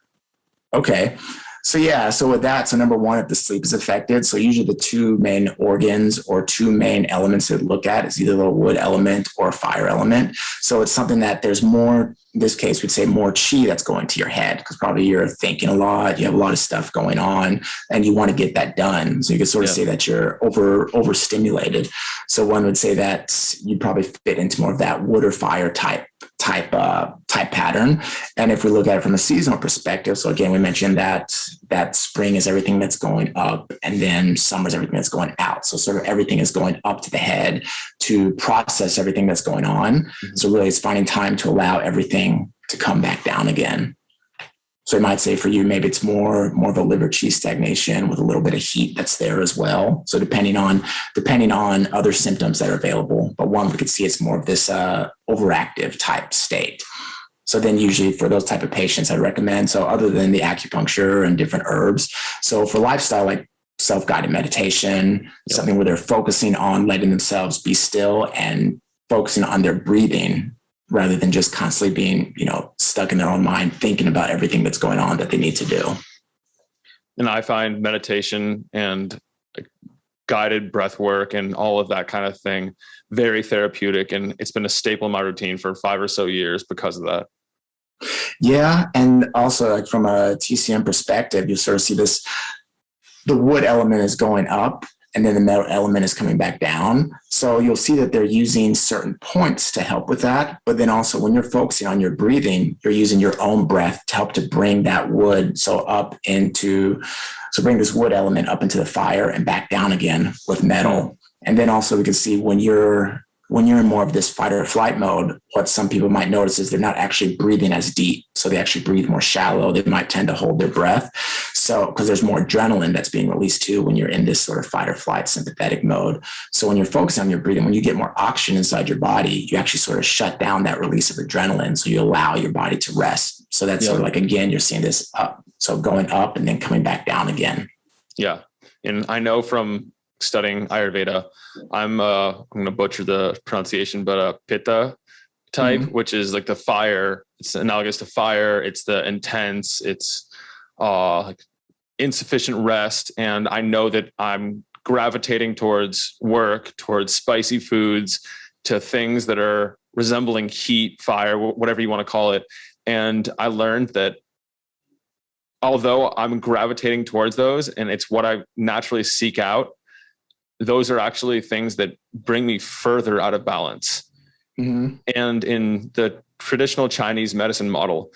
Okay. So with that, so number one, if the sleep is affected, so usually the two main organs or two main elements to look at is either the wood element or fire element. So it's something that there's more, in this case, we'd say more chi that's going to your head, because probably you're thinking a lot, you have a lot of stuff going on, and you want to get that done. So you could sort of say that you're overstimulated. So one would say that you probably fit into more of that wood or fire type pattern. And if we look at it from a seasonal perspective, so again, we mentioned that spring is everything that's going up, and then summer is everything that's going out. So sort of everything is going up to the head to process everything that's going on. Mm-hmm. So really it's finding time to allow everything to come back down again. So I might say for you, maybe it's more of a liver chi stagnation with a little bit of heat that's there as well. So depending on other symptoms that are available, but one we could see it's more of this overactive type state. So then usually for those type of patients, I'd recommend, so other than the acupuncture and different herbs, so for lifestyle, like self-guided meditation, something where they're focusing on letting themselves be still and focusing on their breathing, rather than just constantly being, stuck in their own mind, thinking about everything that's going on that they need to do. And I find meditation and guided breath work and all of that kind of thing very therapeutic. And it's been a staple in my routine for 5 or so years because of that. Yeah. And also like from a TCM perspective, you sort of see this, the wood element is going up, and then the metal element is coming back down. So you'll see that they're using certain points to help with that. But then also when you're focusing on your breathing, you're using your own breath to help to bring that wood. So bring this wood element up into the fire and back down again with metal. And then also we can see when you're in more of this fight or flight mode, what some people might notice is they're not actually breathing as deep. So they actually breathe more shallow. They might tend to hold their breath. So, because there's more adrenaline that's being released too when you're in this sort of fight or flight sympathetic mode. So when you're focusing on your breathing, when you get more oxygen inside your body, you actually sort of shut down that release of adrenaline. So you allow your body to rest. So that's sort of like, again, you're seeing this up. So going up and then coming back down again. Yeah. And I know from studying Ayurveda, I'm going to butcher the pronunciation, but Pitta type, which is like the fire. It's analogous to fire. It's the intense, it's like insufficient rest. And I know that I'm gravitating towards work, towards spicy foods, to things that are resembling heat, fire, whatever you want to call it. And I learned that although I'm gravitating towards those and it's what I naturally seek out, those are actually things that bring me further out of balance. Mm-hmm. And in the traditional Chinese medicine model,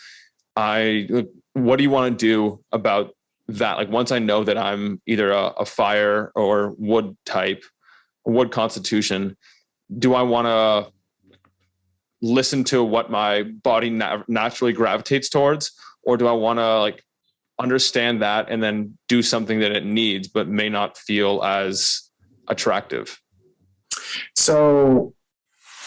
what do you want to do about that? Like once I know that I'm either a fire or wood type, wood constitution, do I want to listen to what my body naturally gravitates towards? Or do I want to understand that and then do something that it needs, but may not feel as attractive? So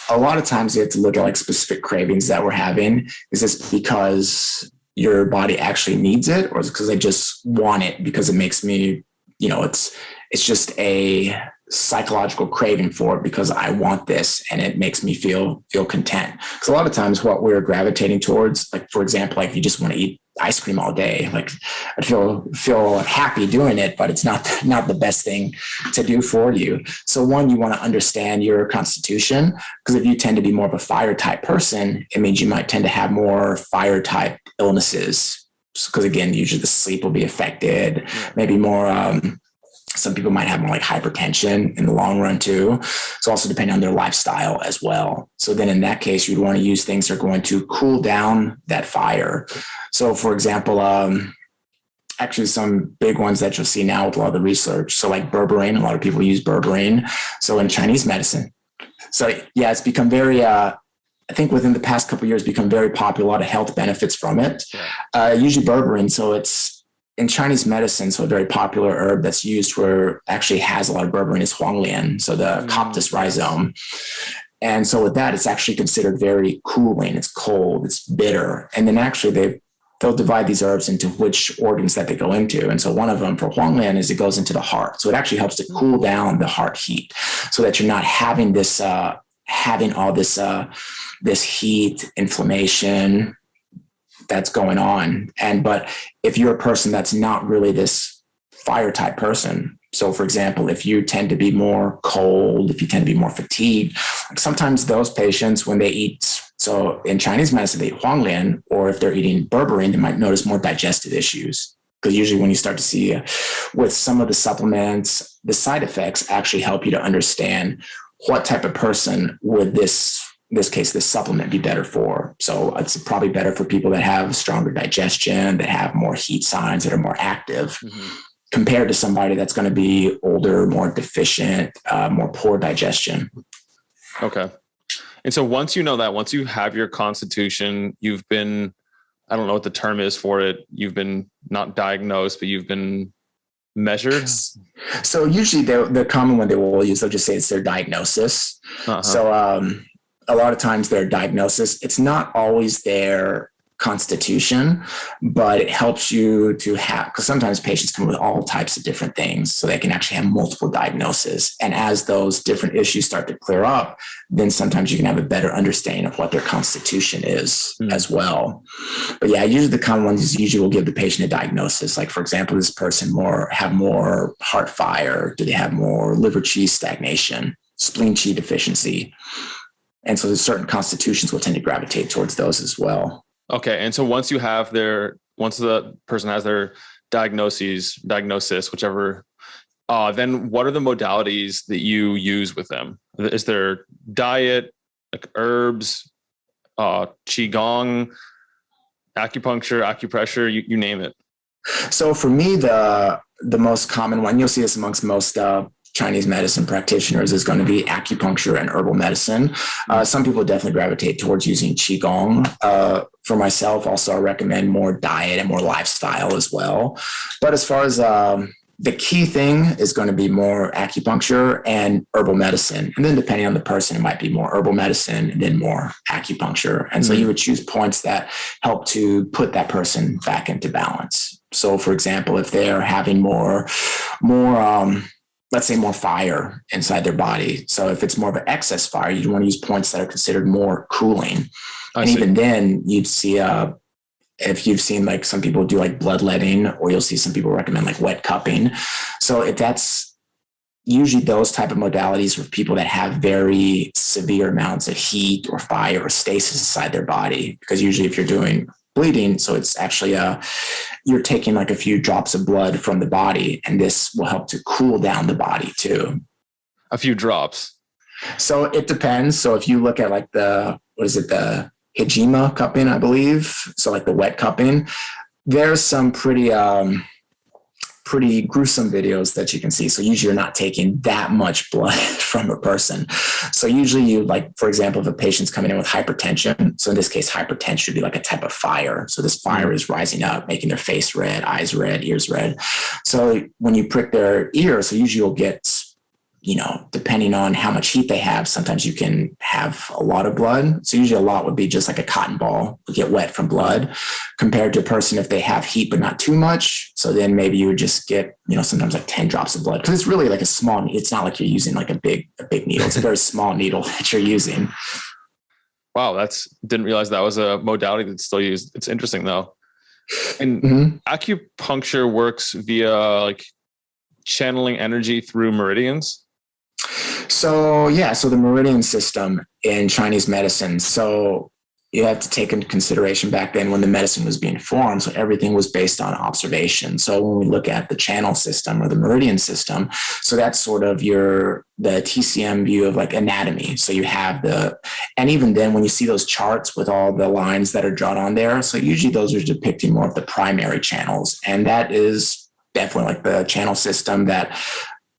a lot of times you have to look at specific cravings that we're having. Is this because your body actually needs it, or is it because I just want it because it makes me, it's just a psychological craving for it because I want this and it makes me feel content? Because a lot of times what we're gravitating towards, for example, if you just want to eat ice cream all day, I'd feel happy doing it, but it's not the best thing to do for you. So one, you want to understand your constitution, because if you tend to be more of a fire type person, it means you might tend to have more fire type illnesses. Because again, usually the sleep will be affected, maybe more, some people might have more hypertension in the long run too. So also depending on their lifestyle as well. So then in that case, you'd want to use things that are going to cool down that fire. So for example, actually some big ones that you'll see now with a lot of the research. So berberine, a lot of people use berberine. So in Chinese medicine. So yeah, it's become very, I think within the past couple of years, become very popular, a lot of health benefits from it. Usually berberine. So it's in Chinese medicine, so a very popular herb that's used where actually has a lot of berberine is huanglian, so the Coptis rhizome. And so with that, it's actually considered very cooling. It's cold, it's bitter. And then actually they'll divide these herbs into which organs that they go into. And so one of them for Huanglan is it goes into the heart. So it actually helps to cool down the heart heat so that you're not having this, having all this, this heat, inflammation that's going on. But if you're a person that's not really this fire type person, so for example, if you tend to be more cold, if you tend to be more fatigued, like sometimes those patients, when they eat, so in Chinese medicine, they eat Huanglan, or if they're eating berberine, they might notice more digestive issues. Because usually when you start to see with some of the supplements, the side effects actually help you to understand what type of person would this supplement be better for. So it's probably better for people that have stronger digestion, that have more heat signs, that are more active, compared to somebody that's going to be older, more deficient, more poor digestion. Okay. And so once you know that, once you have your constitution, you've been, I don't know what the term is for it, you've been not diagnosed, but you've been measured? So usually the common one they will use, they'll just say it's their diagnosis. So a lot of times their diagnosis, it's not always their constitution, but it helps you to have, because sometimes patients come with all types of different things, so they can actually have multiple diagnoses. And as those different issues start to clear up, then sometimes you can have a better understanding of what their constitution is as well. But yeah, usually the common ones usually will give the patient a diagnosis. Like for example, this person have more heart fire? Do they have more liver qi stagnation, spleen qi deficiency? And so there's certain constitutions will tend to gravitate towards those as well. Okay. And so once the person has their diagnosis, whichever, then what are the modalities that you use with them? Is there diet, like herbs, qigong, acupuncture, acupressure, you name it? So for me, the most common one, you'll see this amongst most Chinese medicine practitioners, is going to be acupuncture and herbal medicine. Some people definitely gravitate towards using qigong. For myself, also I recommend more diet and more lifestyle as well. But as far as the key thing is going to be more acupuncture and herbal medicine. And then depending on the person, it might be more herbal medicine and then more acupuncture. And so you would choose points that help to put that person back into balance. So for example, if they're having more let's say more fire inside their body. So if it's more of an excess fire, you want to use points that are considered more cooling. And even then you'd see, if you've seen like some people do like bloodletting, or you'll see some people recommend like wet cupping. So if that's usually those type of modalities for people that have very severe amounts of heat or fire or stasis inside their body, because usually if you're doing bleeding, so it's actually you're taking like a few drops of blood from the body, and this will help to cool down the body too. A few drops. So it depends. So if you look at like the Hijima cupping, I believe, so like the wet cupping, there's some pretty gruesome videos that you can see. So usually you're not taking that much blood from a person. So usually you, like, for example, if a patient's coming in with hypertension, so in this case, hypertension would be like a type of fire. So this fire is rising up, making their face red, eyes red, ears red. So when you prick their ear, so usually you'll get, depending on how much heat they have, sometimes you can have a lot of blood. So usually a lot would be just like a cotton ball would get wet from blood, compared to a person if they have heat but not too much. So then maybe you would just get, sometimes like 10 drops of blood, because it's really like a small, it's not like you're using like a big needle. It's a very small needle that you're using. Wow. Didn't realize that was a modality that's still used. It's interesting though. And acupuncture works via like channeling energy through meridians. So the meridian system in Chinese medicine. So you have to take into consideration back then when the medicine was being formed. So everything was based on observation. So when we look at the channel system or the meridian system, so that's sort of the TCM view of like anatomy. So you have and even then when you see those charts with all the lines that are drawn on there, so usually those are depicting more of the primary channels. And that is definitely like the channel system that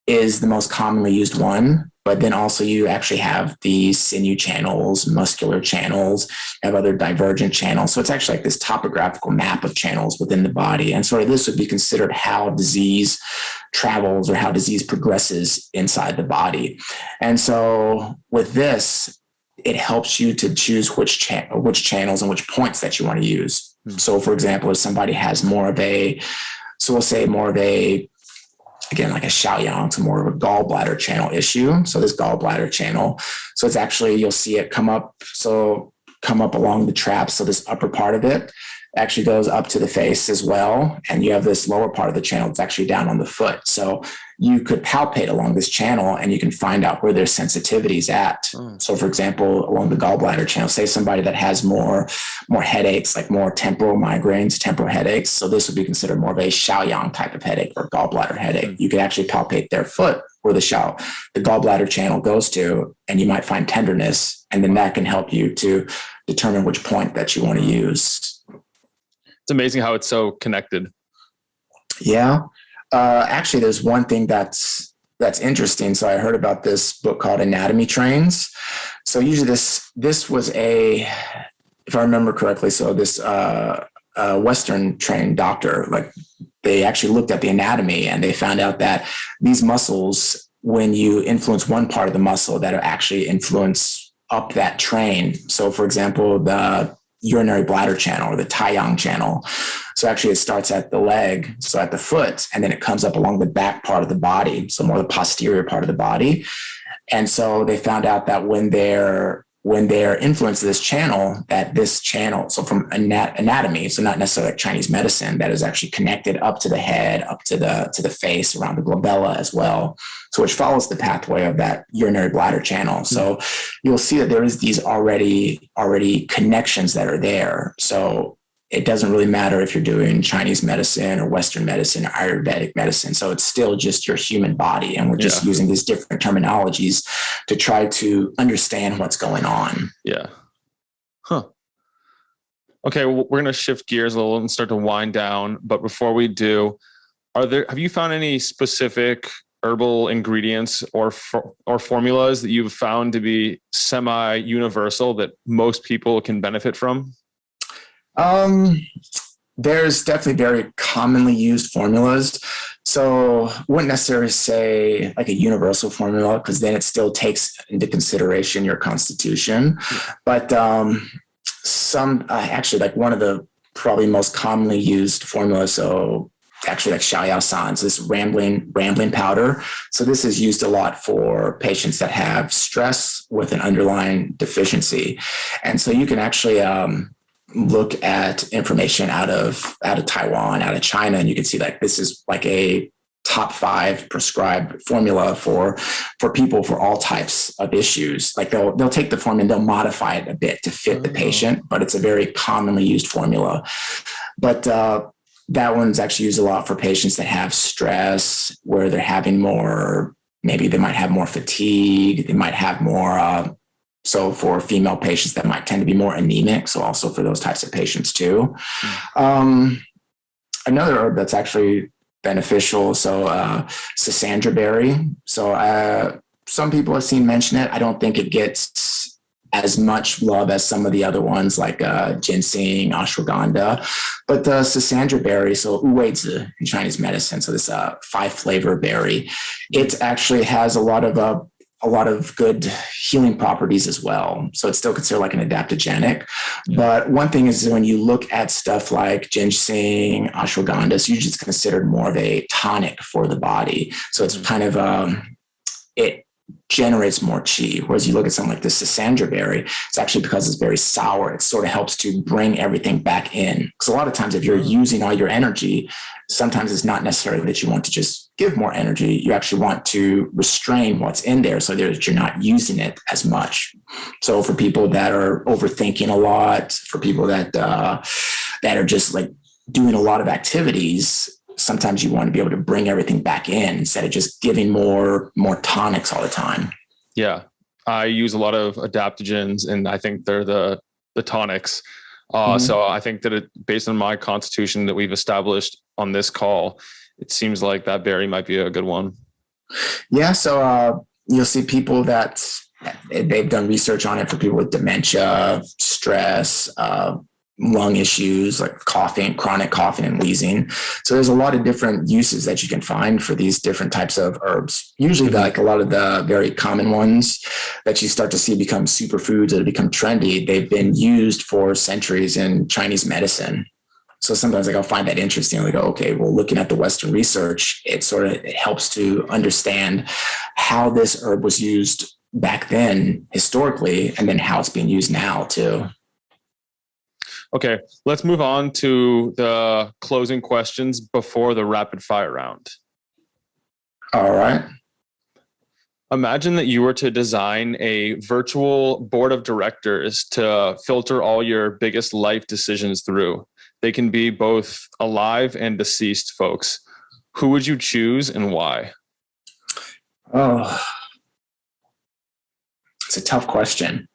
is the most commonly used one. But then also you actually have the sinew channels, muscular channels, you have other divergent channels. So it's actually like this topographical map of channels within the body. And sort of this would be considered how disease travels or how disease progresses inside the body. And so with this, it helps you to choose which channels and which points that you want to use. So for example, if somebody has more of a, so we'll say more of a, again, like a Xiaoyang, so more of a gallbladder channel issue. So this gallbladder channel, so it's actually, you'll see it come up along the trap. So this upper part of it actually goes up to the face as well. And you have this lower part of the channel that's actually down on the foot. So you could palpate along this channel and you can find out where their sensitivity is at. So for example, along the gallbladder channel, say somebody that has more headaches, like more temporal migraines, temporal headaches. So this would be considered more of a Xiaoyang type of headache or gallbladder headache. You could actually palpate their foot where the gallbladder channel goes to, and you might find tenderness. And then that can help you to determine which point that you want to use. It's amazing how it's so connected. Yeah. Actually, there's one thing that's interesting. So I heard about this book called Anatomy Trains. So usually this was if I remember correctly, so this Western trained doctor, like they actually looked at the anatomy and they found out that these muscles, when you influence one part of the muscle, that actually influence up that train. So for example, the urinary bladder channel or the Taiyang channel. So actually it starts at the leg, so at the foot, and then it comes up along the back part of the body, so more the posterior part of the body. And so they found out that when they're influenced this channel, so from anatomy, so not necessarily like Chinese medicine, that is actually connected up to the head, up to the face, around the glabella as well. So which follows the pathway of that urinary bladder channel. So you'll see that there is these already connections that are there. So it doesn't really matter if you're doing Chinese medicine or Western medicine or Ayurvedic medicine. So it's still just your human body. And we're just using these different terminologies to try to understand what's going on. Yeah. Huh. Okay. Well, we're going to shift gears a little and start to wind down. But before we do, have you found any specific herbal ingredients or formulas that you've found to be semi-universal that most people can benefit from? There's definitely very commonly used formulas. So I wouldn't necessarily say like a universal formula, because then it still takes into consideration your constitution. But actually, like one of the probably most commonly used formulas, so actually like Xiaoyao San, so this rambling powder. So this is used a lot for patients that have stress with an underlying deficiency. And so you can actually look at information out of Taiwan, out of China, and you can see like this is like a top 5 prescribed formula for people for all types of issues. Like they'll take the formula and they'll modify it a bit to fit the patient, but it's a very commonly used formula. But that one's actually used a lot for patients that have stress, where they're having more, maybe they might have more fatigue, they might have more so for female patients that might tend to be more anemic. So also for those types of patients too. Another herb that's actually beneficial. So Schisandra berry. So some people have seen mention it. I don't think it gets as much love as some of the other ones like ginseng, ashwagandha, but the Schisandra berry, so uweizi in Chinese medicine. So this 5-flavor berry, it actually has a lot of good healing properties as well. So it's still considered like an adaptogenic. But one thing is when you look at stuff like ginseng, ashwagandha, it's usually considered more of a tonic for the body. So it's kind of, it generates more chi. Whereas you look at something like the Schisandra berry, it's actually because it's very sour. It sort of helps to bring everything back in. Because a lot of times if you're using all your energy, sometimes it's not necessarily that you want to just give more energy. You actually want to restrain what's in there so that you're not using it as much. So for people that are overthinking a lot, for people that are just like doing a lot of activities, sometimes you want to be able to bring everything back in instead of just giving more tonics all the time. Yeah. I use a lot of adaptogens, and I think they're the tonics. So I think that based on my constitution that we've established on this call, it seems like that berry might be a good one. Yeah. So you'll see people that they've done research on it for people with dementia, stress, lung issues like coughing, chronic coughing and wheezing. So there's a lot of different uses that you can find for these different types of herbs. Usually like a lot of the very common ones that you start to see become superfoods that become trendy, they've been used for centuries in Chinese medicine. So sometimes like I'll find that interesting. Like, okay, well, looking at the Western research, it helps to understand how this herb was used back then historically, and then how it's being used now too. Okay, let's move on to the closing questions before the rapid fire round. All right. Imagine that you were to design a virtual board of directors to filter all your biggest life decisions through. They can be both alive and deceased folks. Who would you choose and why? Oh, it's a tough question.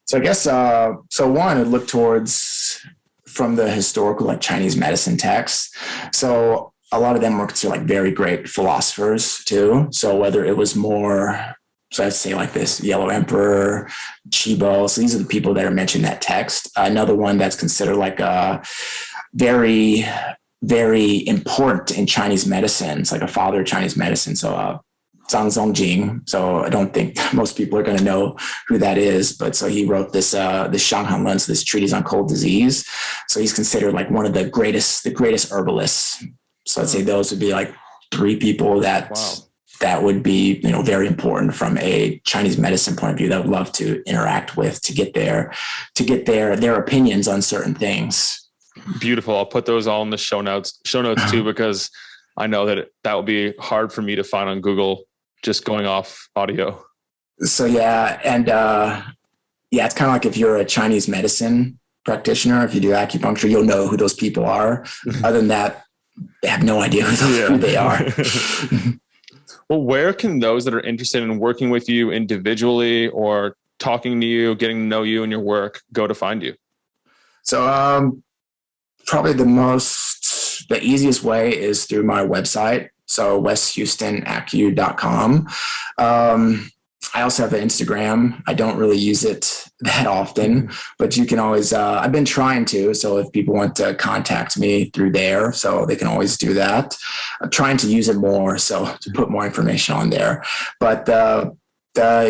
So I guess, so one would look towards from the historical like Chinese medicine texts. So a lot of them were considered like very great philosophers too. So whether it was more, so I'd say like this Yellow Emperor, Chibo. So these are the people that are mentioned in that text. Another one that's considered like a very, very important in Chinese medicine. It's like a father of Chinese medicine. So Zhang Zongjing. So I don't think most people are going to know who that is, but so he wrote this Shanghan Lun, this treatise on cold disease. So he's considered like one of the greatest herbalists. So I'd say those would be like three people that would be, very important from a Chinese medicine point of view that I would love to interact with to get their opinions on certain things. Beautiful. I'll put those all in the show notes too, because I know that will be hard for me to find on Google just going off audio. So yeah. And it's kind of like if you're a Chinese medicine practitioner, if you do acupuncture, you'll know who those people are. Other than that, they have no idea who they are. Well, where can those that are interested in working with you individually or talking to you, getting to know you and your work, go to find you? So probably the easiest way is through my website. So westhoustonacu.com. I also have an Instagram. I don't really use it that often, but you can always, I've been trying to. So if people want to contact me through there, so they can always do that. I'm trying to use it more, so to put more information on there. But the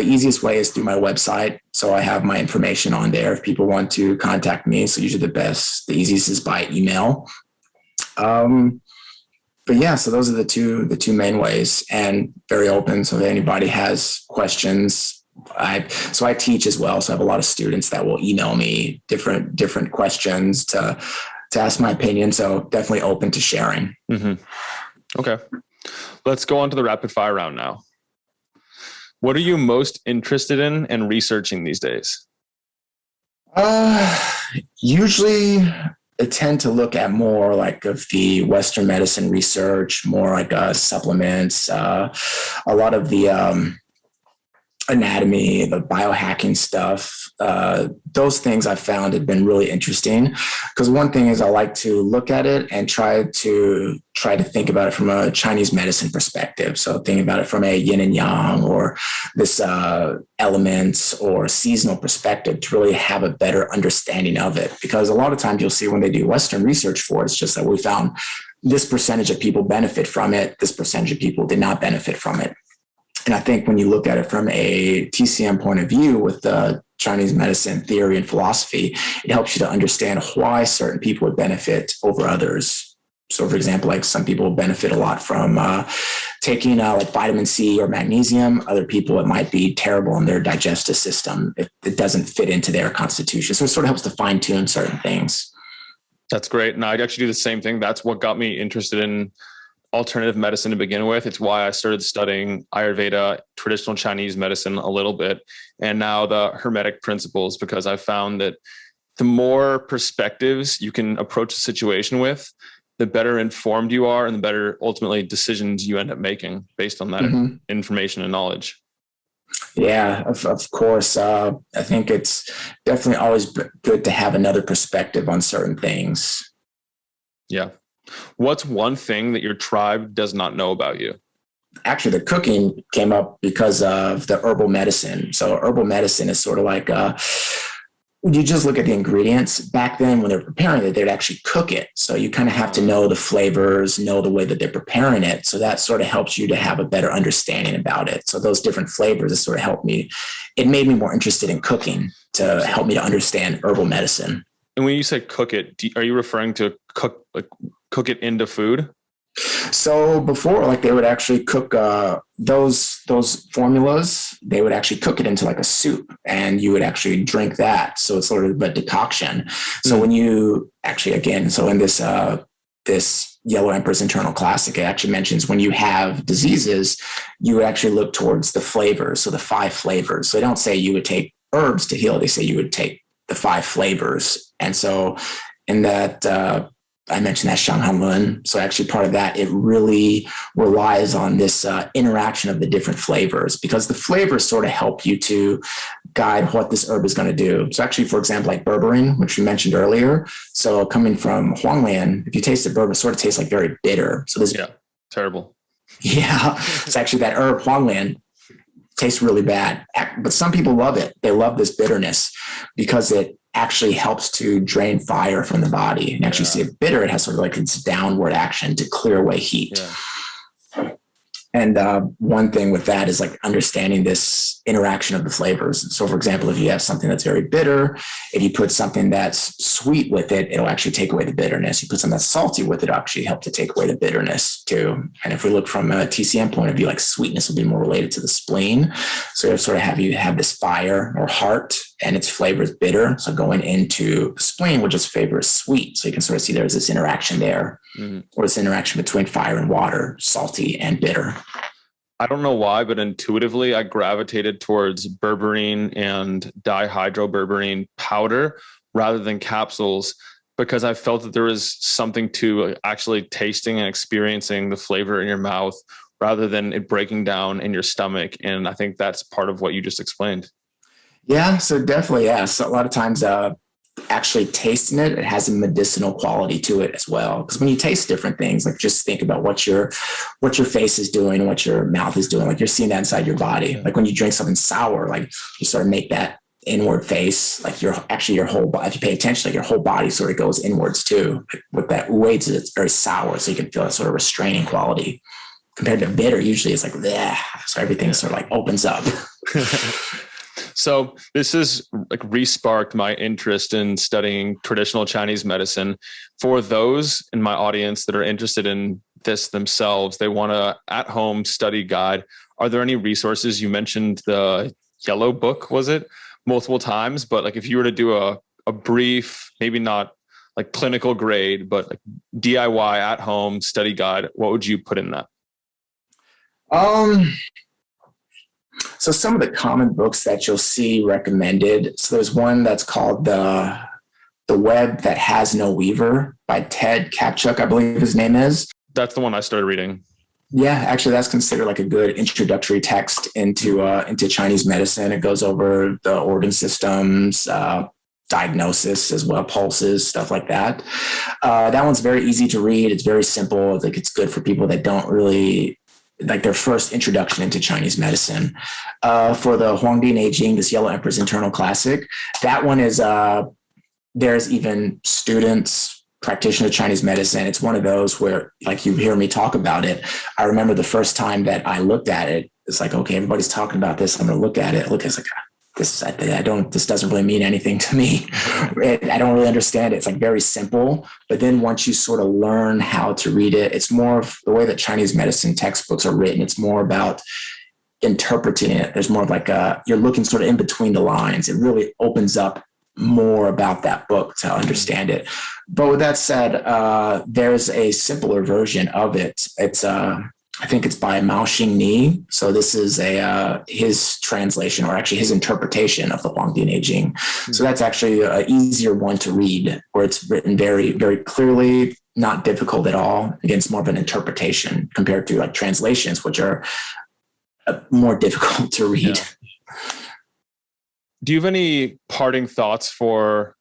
easiest way is through my website. So I have my information on there if people want to contact me. So usually the easiest is by email. But yeah, so those are the two main ways, and very open. So if anybody has questions, I teach as well. So I have a lot of students that will email me different questions to ask my opinion. So definitely open to sharing. Mm-hmm. Okay. Let's go on to the rapid fire round now. What are you most interested in and researching these days? Usually I tend to look at more like of the Western medicine research, more like supplements, a lot of the anatomy, the biohacking stuff. Those things I found have been really interesting, because one thing is I like to look at it and try to think about it from a Chinese medicine perspective. So thinking about it from a yin and yang or this elements or seasonal perspective to really have a better understanding of it. Because a lot of times you'll see when they do Western research for it, it's just that we found this percentage of people benefit from it, this percentage of people did not benefit from it. And I think when you look at it from a TCM point of view with the Chinese medicine theory and philosophy, it helps you to understand why certain people would benefit over others. So for example, like some people benefit a lot from taking like vitamin C or magnesium. Other people, it might be terrible in their digestive system if it doesn't fit into their constitution. So it sort of helps to fine tune certain things. That's great. And I actually do the same thing. That's what got me interested in alternative medicine to begin with. It's why I started studying Ayurveda, traditional Chinese medicine a little bit, and now the Hermetic principles, because I found that the more perspectives you can approach the situation with, the better informed you are and the better ultimately decisions you end up making based on that information and knowledge. Yeah, of course. I think it's definitely always good to have another perspective on certain things. Yeah. What's one thing that your tribe does not know about you? Actually, the cooking came up because of the herbal medicine. So herbal medicine is sort of like you just look at the ingredients. Back then, when they're preparing it, they'd actually cook it. So you kind of have to know the flavors, know the way that they're preparing it. So that sort of helps you to have a better understanding about it. So those different flavors, it sort of helped me. It made me more interested in cooking to help me to understand herbal medicine. And when you say cook it, are you referring to cook it into food? So before, like they would actually cook those formulas. They would actually cook it into like a soup, and you would actually drink that. So it's sort of a decoction. So when you actually, again, so in this this Yellow Emperor's Internal Classic, it actually mentions when you have diseases, you would actually look towards the flavors. So the 5 flavors. So they don't say you would take herbs to heal. They say you would take the 5 flavors. And so in that, I mentioned that Shanghan Lun. So actually part of that, it really relies on this interaction of the different flavors, because the flavors sort of help you to guide what this herb is going to do. So actually, for example, like berberine, which we mentioned earlier. So coming from Huanglian, if you taste the berberine, it sort of tastes like very bitter. So this, terrible. Yeah. It's actually that herb Huanglian tastes really bad, but some people love it. They love this bitterness because it actually helps to drain fire from the body. And actually see it bitter, it has sort of like its downward action to clear away heat. And one thing with that is like understanding this interaction of the flavors. So for example, if you have something that's very bitter, if you put something that's sweet with it, it'll actually take away the bitterness. You put something that's salty with it, actually help to take away the bitterness too. And if we look from a TCM point of view, like sweetness will be more related to the spleen. So it'll sort of you have this fire or heart, and its flavor is bitter. So going into the spleen, which is flavor is sweet. So you can sort of see there's this interaction there, or this interaction between fire and water, salty and bitter. I don't know why, but intuitively I gravitated towards berberine and dihydroberberine powder rather than capsules, because I felt that there was something to actually tasting and experiencing the flavor in your mouth rather than it breaking down in your stomach. And I think that's part of what you just explained. Yeah, so definitely, yeah. So a lot of times actually tasting it, it has a medicinal quality to it as well. Because when you taste different things, like just think about what your face is doing, what your mouth is doing, like you're seeing that inside your body. Like when you drink something sour, like you sort of make that inward face, like your whole body, if you pay attention, like your whole body sort of goes inwards too. Like with that weight, it's very sour, so you can feel a sort of restraining quality. Compared to bitter, usually it's like, bleh, so everything sort of like opens up. So this has like re-sparked my interest in studying traditional Chinese medicine. For those in my audience that are interested in this themselves, they want a at-home study guide. Are there any resources? You mentioned the yellow book, was it? Multiple times, but like if you were to do a brief, maybe not like clinical grade, but like DIY at-home study guide, what would you put in that? So some of the common books that you'll see recommended. So there's one that's called The Web That Has No Weaver by Ted Kapchuk, I believe his name is. That's the one I started reading. Yeah, actually, that's considered like a good introductory text into Chinese medicine. It goes over the organ systems, diagnosis as well, pulses, stuff like that. That one's very easy to read. It's very simple. Like it's good for people that don't really like their first introduction into Chinese medicine. For the Huangdi Neijing, this Yellow Emperor's Internal Classic, that one is, there's even students, practitioners of Chinese medicine. It's one of those where like you hear me talk about it. I remember the first time that I looked at it, it's like, okay, everybody's talking about this. I'm going to look at it. It's like, this doesn't really mean anything to me. I don't really understand it. It's like very simple, but then once you sort of learn how to read it, it's more of the way that Chinese medicine textbooks are written. It's more about interpreting it. There's more of like you're looking sort of in between the lines. It really opens up more about that book to understand it. But with that said, there's a simpler version of it. It's I think it's by Mao Xingni. So this is his translation, or actually his interpretation of the Huangdi Neijing. Mm-hmm. So that's actually an easier one to read, where it's written very, very clearly, not difficult at all. Again, it's more of an interpretation compared to like translations, which are more difficult to read. Yeah. Do you have any parting thoughts for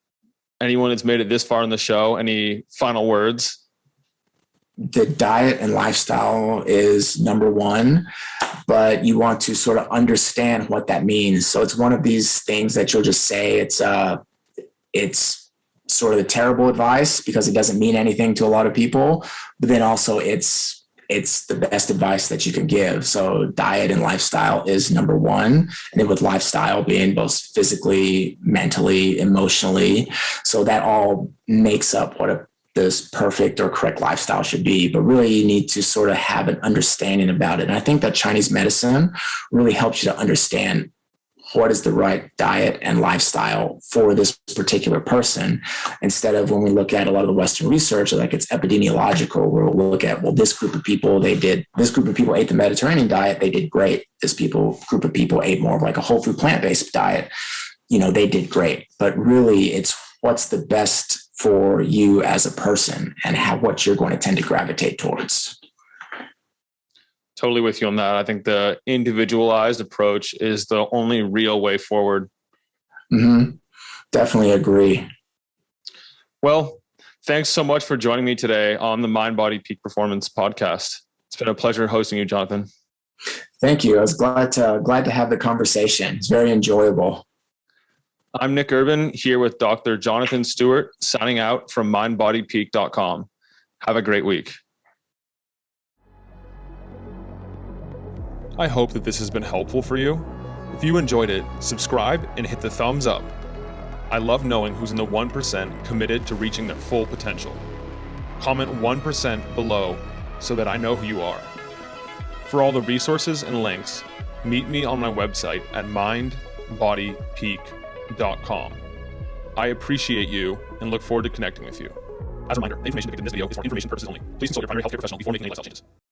anyone that's made it this far in the show? Any final words? The diet and lifestyle is number one, but you want to sort of understand what that means. So it's one of these things that you'll just say it's sort of the terrible advice because it doesn't mean anything to a lot of people, but then also it's the best advice that you can give. So diet and lifestyle is number one. And then with lifestyle being both physically, mentally, emotionally. So that all makes up what this perfect or correct lifestyle should be. But really you need to sort of have an understanding about it. And I think that Chinese medicine really helps you to understand what is the right diet and lifestyle for this particular person, instead of when we look at a lot of the Western research, like it's epidemiological, where we'll look at, well, this group of people ate the Mediterranean diet, they did great. This group of people ate more of like a whole food plant-based diet, they did great. But really it's what's the best for you as a person and what you're going to tend to gravitate towards. Totally with you on that. I think the individualized approach is the only real way forward. Mm-hmm. Definitely agree. Well, thanks so much for joining me today on the Mind Body Peak Performance podcast. It's been a pleasure hosting you, Jonathan. Thank you. I was glad to have the conversation. It's very enjoyable. I'm Nick Urban here with Dr. Jonathan Stewart, signing out from mindbodypeak.com. Have a great week. I hope that this has been helpful for you. If you enjoyed it, subscribe and hit the thumbs up. I love knowing who's in the 1% committed to reaching their full potential. Comment 1% below so that I know who you are. For all the resources and links, meet me on my website at mindbodypeak.com. I appreciate you and look forward to connecting with you. As a reminder, the information depicted in this video is for information purposes only. Please consult your primary healthcare professional before making any lifestyle changes.